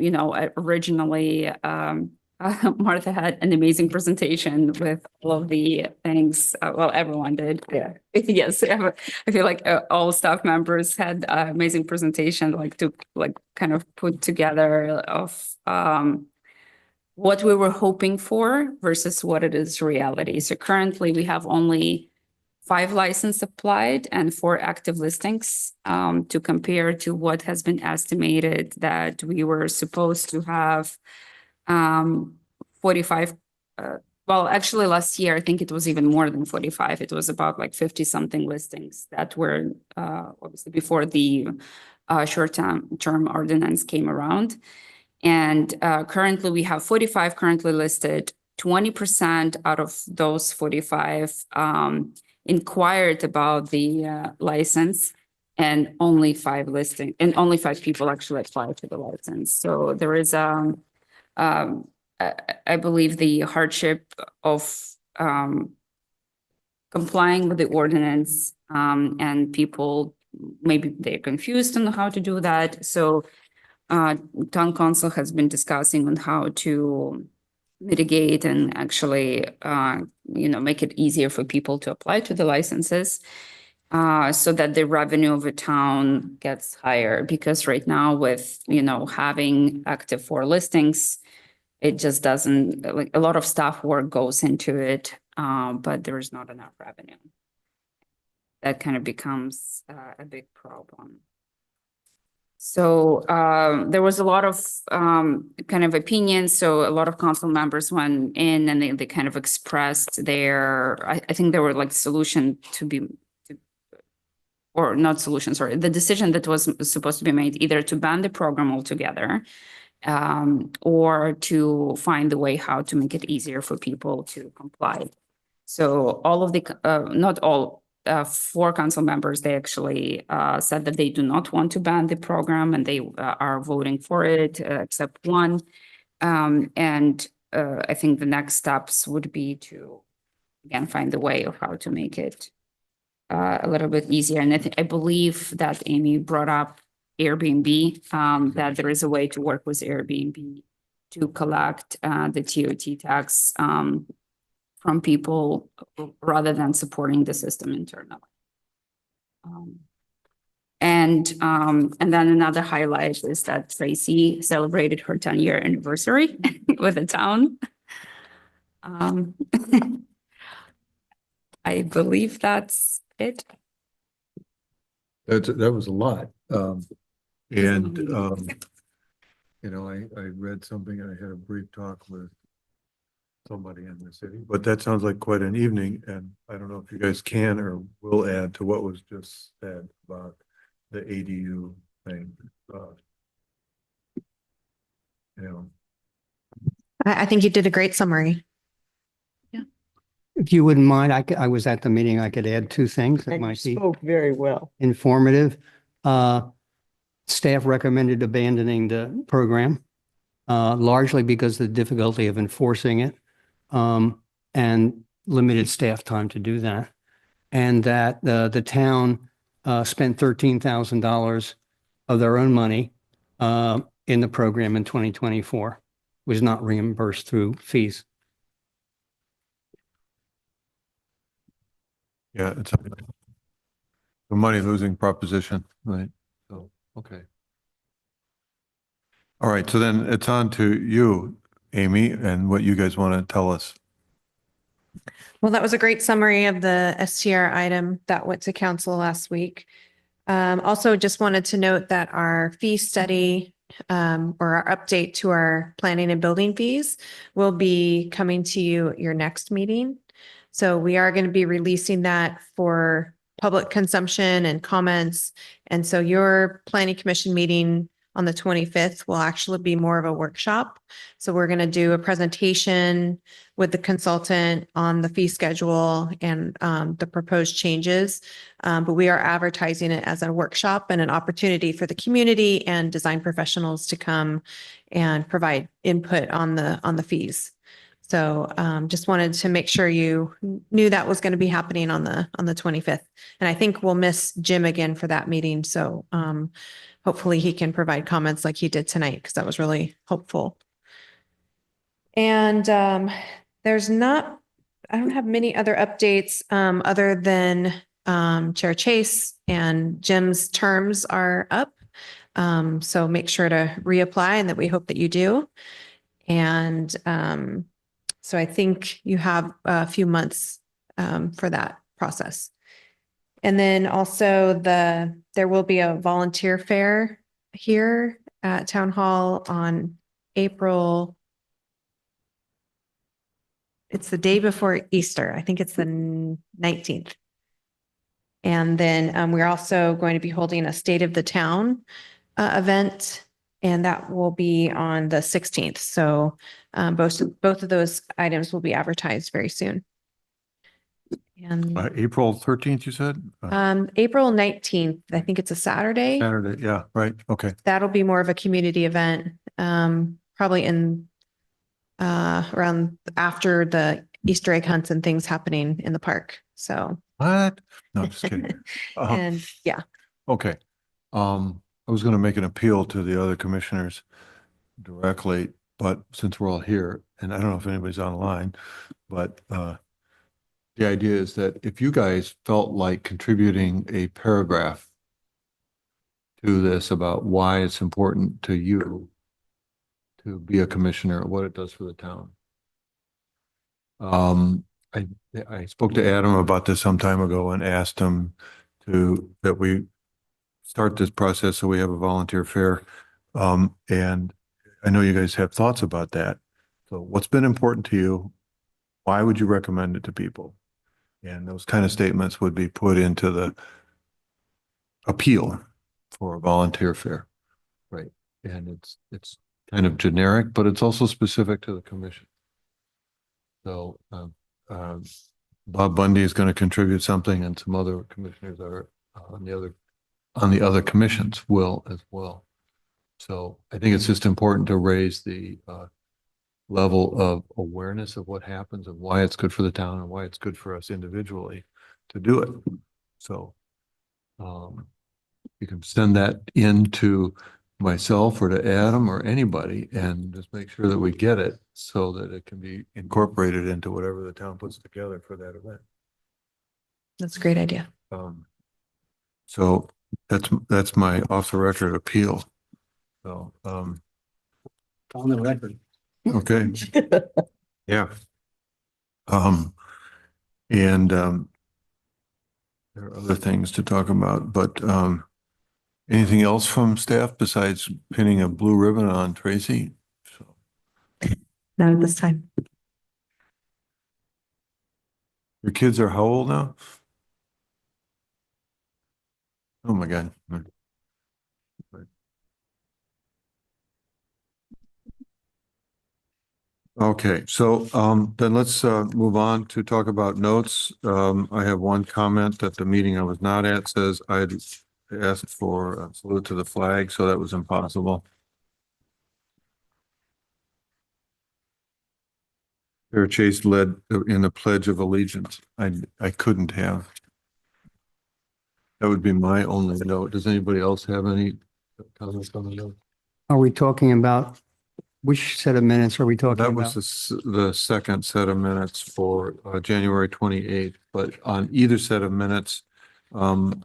originally Martha had an amazing presentation with all of the things. Well, everyone did. Yeah. Yes. I feel like all staff members had an amazing presentation, to kind of put together of what we were hoping for versus what it is reality. So currently we have only 5 licenses applied and 4 active listings, to compare to what has been estimated that we were supposed to have 45. Well, actually last year, I think it was even more than 45. It was about 50 something listings that were obviously before the short-term ordinance came around. And currently we have 45 currently listed. 20% out of those 45 inquired about the license, and only 5 people actually applied to the license. So there is I believe the hardship of complying with the ordinance, and people maybe they're confused on how to do that. So town council has been discussing on how to mitigate and actually, make it easier for people to apply to the licenses, so that the revenue of a town gets higher. Because right now with, having active 4 listings, it just doesn't, like, a lot of staff work goes into it, but there's not enough revenue. That kind of becomes a big problem. So there was a lot of kind of opinions. So a lot of council members went in and they kind of expressed their, I think there were like solution or not solution, sorry, the decision that was supposed to be made either to ban the program altogether, or to find a way how to make it easier for people to comply. So all of the, not all, 4 council members, they actually said that they do not want to ban the program, and they are voting for it, except 1. And I think the next steps would be to, again, find a way of how to make it a little bit easier. And I believe that Amy brought up Airbnb, that there is a way to work with Airbnb to collect the TOT tax from people rather than supporting the system internally. And then another highlight is that Tracy celebrated her 10-year anniversary with the town. I believe that's it. That was a lot. I read something and I had a brief talk with somebody in the city, but that sounds like quite an evening. And I don't know if you guys can or will add to what was just said about the ADU thing. I think you did a great summary. If you wouldn't mind, I was at the meeting. I could add 2 things that And you might be spoke very well. informative. Staff recommended abandoning the program, largely because of the difficulty of enforcing it, and limited staff time to do that. And that the town spent $13,000 of their own money in the program in 2024, was not reimbursed through fees. Yeah, it's a money losing proposition, right? So, okay. All right, so then it's on to you, Amy, and what you guys want to tell us. Well, that was a great summary of the STR item that went to council last week. Also, just wanted to note that our fee study, or our update to our planning and building fees, will be coming to you at your next meeting. So we are going to be releasing that for public consumption and comments. And so your planning commission meeting on the 25th will actually be more of a workshop. So we're going to do a presentation with the consultant on the fee schedule and the proposed changes. But we are advertising it as a workshop and an opportunity for the community and design professionals to come and provide input on the fees. So just wanted to make sure you knew that was going to be happening on the 25th. And I think we'll miss Jim again for that meeting. So hopefully he can provide comments like he did tonight, because that was really helpful. And I don't have many other updates other than Chair Chase and Jim's terms are up. So make sure to reapply, and that we hope that you do. And so I think you have a few months for that process. And then also there will be a volunteer fair here at Town Hall on April. It's the day before Easter. I think it's the 19th. And then we're also going to be holding a State of the Town event, and that will be on the 16th. So both of those items will be advertised very soon. And April 13th, you said? April 19th, I think it's a Saturday. Saturday, yeah, right, okay. That'll be more of a community event, probably in around after the Easter egg hunts and things happening in the park. So What? No, just kidding. and yeah. Okay. I was going to make an appeal to the other commissioners directly, but since we're all here, and I don't know if anybody's online, but the idea is that if you guys felt like contributing a paragraph to this about why it's important to you to be a commissioner, what it does for the town. I spoke to Adam about this some time ago and asked him that we start this process so we have a volunteer fair. And I know you guys have thoughts about that. So what's been important to you? Why would you recommend it to people? And those kind of statements would be put into the appeal for a volunteer fair. Right. And it's kind of generic, but it's also specific to the commission. So Bob Bundy is going to contribute something, and some other commissioners are on the other commissions will as well. So I think it's just important to raise the level of awareness of what happens and why it's good for the town and why it's good for us individually to do it. So you can send that in to myself or to Adam or anybody and just make sure that we get it so that it can be incorporated into whatever the town puts together for that event. That's a great idea. So that's my off the record appeal. So On the record. okay. Yeah. And there are other things to talk about, but anything else from staff besides pinning a blue ribbon on Tracy? So, Not at this time. your kids are how old now? Oh my God. Okay, so then let's move on to talk about notes. I have one comment that the meeting I was not at says I'd asked for a salute to the flag, so that was impossible. Sarah Chase led in the Pledge of Allegiance. I couldn't have. That would be my only note. Does anybody else have any comments on the note? Are we talking about, which set of minutes are we talking That about? was the second set of minutes for January 28th, but on either set of minutes, do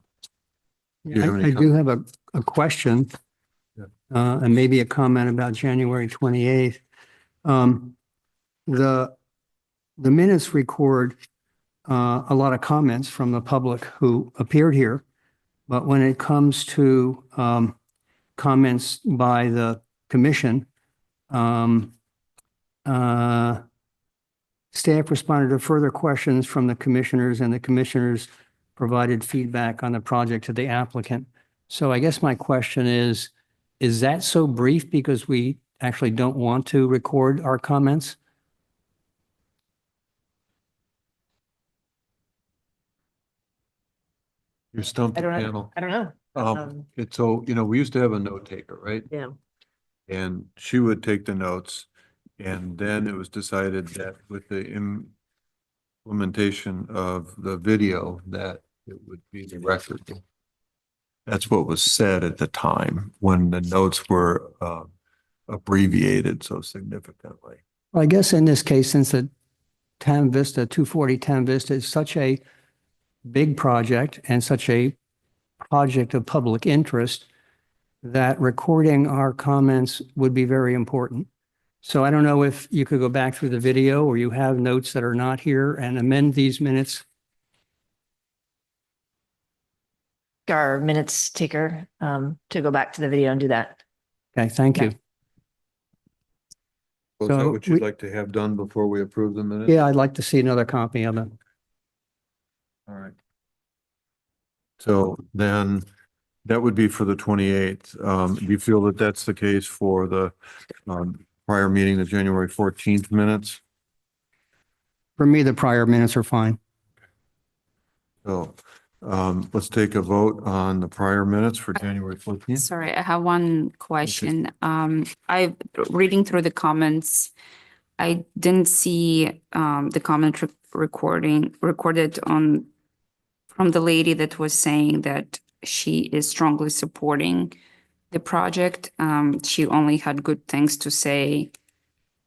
you have any I do have a question, Yeah. and maybe a comment about January 28th. The minutes record a lot of comments from the public who appeared here, but when it comes to comments by the commission, staff responded to further questions from the commissioners, and the commissioners provided feedback on the project to the applicant. So I guess my question is that so brief because we actually don't want to record our comments? You stumped the panel. I don't know. It's so, we used to have a note taker, right? Yeah. And she would take the notes, and then it was decided that with the implementation of the video, that it would be the record. That's what was said at the time when the notes were abbreviated so significantly. Well, I guess in this case, since the Tam Vista, 240 Tam Vista is such a big project and such a project of public interest, that recording our comments would be very important. So I don't know if you could go back through the video or you have notes that are not here and amend these minutes. Our minutes taker to go back to the video and do that. Okay, thank you. Was that So what you'd like to have done before we approve the minutes? Yeah, I'd like to see another copy of it. All right. So then that would be for the 28th. Do you feel that that's the case for the prior meeting, the January 14th minutes? For me, the prior minutes are fine. So let's take a vote on the prior minutes for January 14th. Sorry, I have one question. Reading through the comments, I didn't see the comment recorded from the lady that was saying that she is strongly supporting the project. She only had good things to say.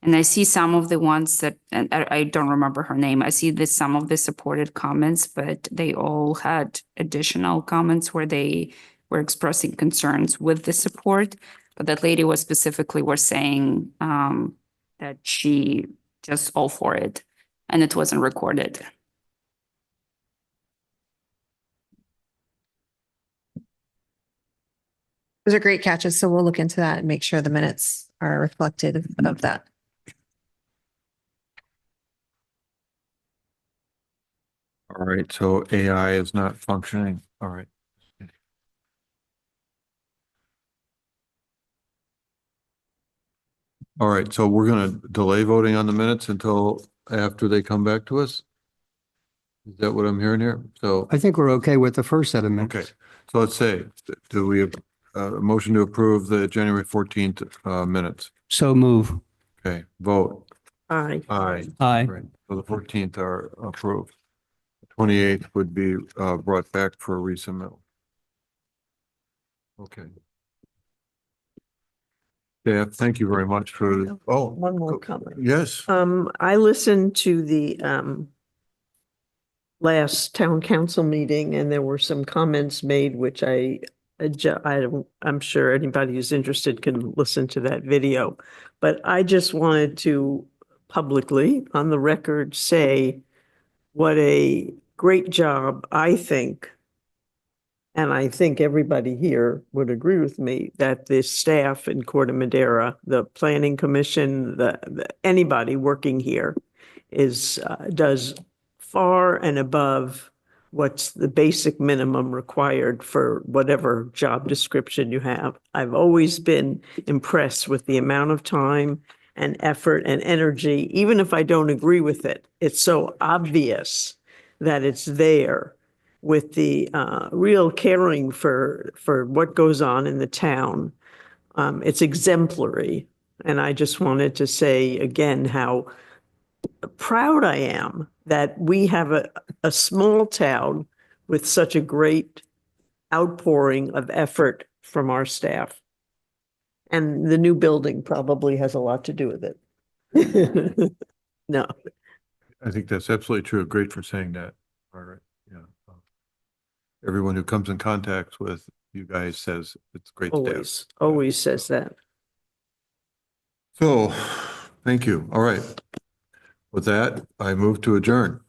And I see some of the ones that, and I don't remember her name. I see some of the supported comments, but they all had additional comments where they were expressing concerns with the support. But that lady was specifically were saying that she just all for it, and it wasn't recorded. Those are great catches. So we'll look into that and make sure the minutes are reflective of that. All right, so AI is not functioning. All right. All right, so we're gonna delay voting on the minutes until after they come back to us? Is that what I'm hearing here? So, I think we're okay with the first set of okay, minutes. so let's say, do we have a motion to approve the January 14th minutes? So move. Okay, vote. Aye. Aye. Aye. Right, so the 14th are approved. 28th would be brought back for resubmit. Okay. Yeah, thank you very much for, oh, One more comment. yes, I listened to the last town council meeting and there were some comments made which I'm sure anybody who's interested can listen to that video. But I just wanted to publicly, on the record, say what a great job I think, and I think everybody here would agree with me, that this staff in Corte Madera, the planning commission, anybody working here does far and above what's the basic minimum required for whatever job description you have. I've always been impressed with the amount of time and effort and energy, even if I don't agree with it. It's so obvious that it's there with the real caring for what goes on in the town. It's exemplary. And I just wanted to say again how proud I am that we have a small town with such a great outpouring of effort from our staff. And the new building probably has a lot to do with it. No. I think that's absolutely true. Great for saying that, Margaret. Yeah. Everyone who comes in contact with you guys says it's great staff. Always says that. So, thank you. All right. With that, I move to adjourn.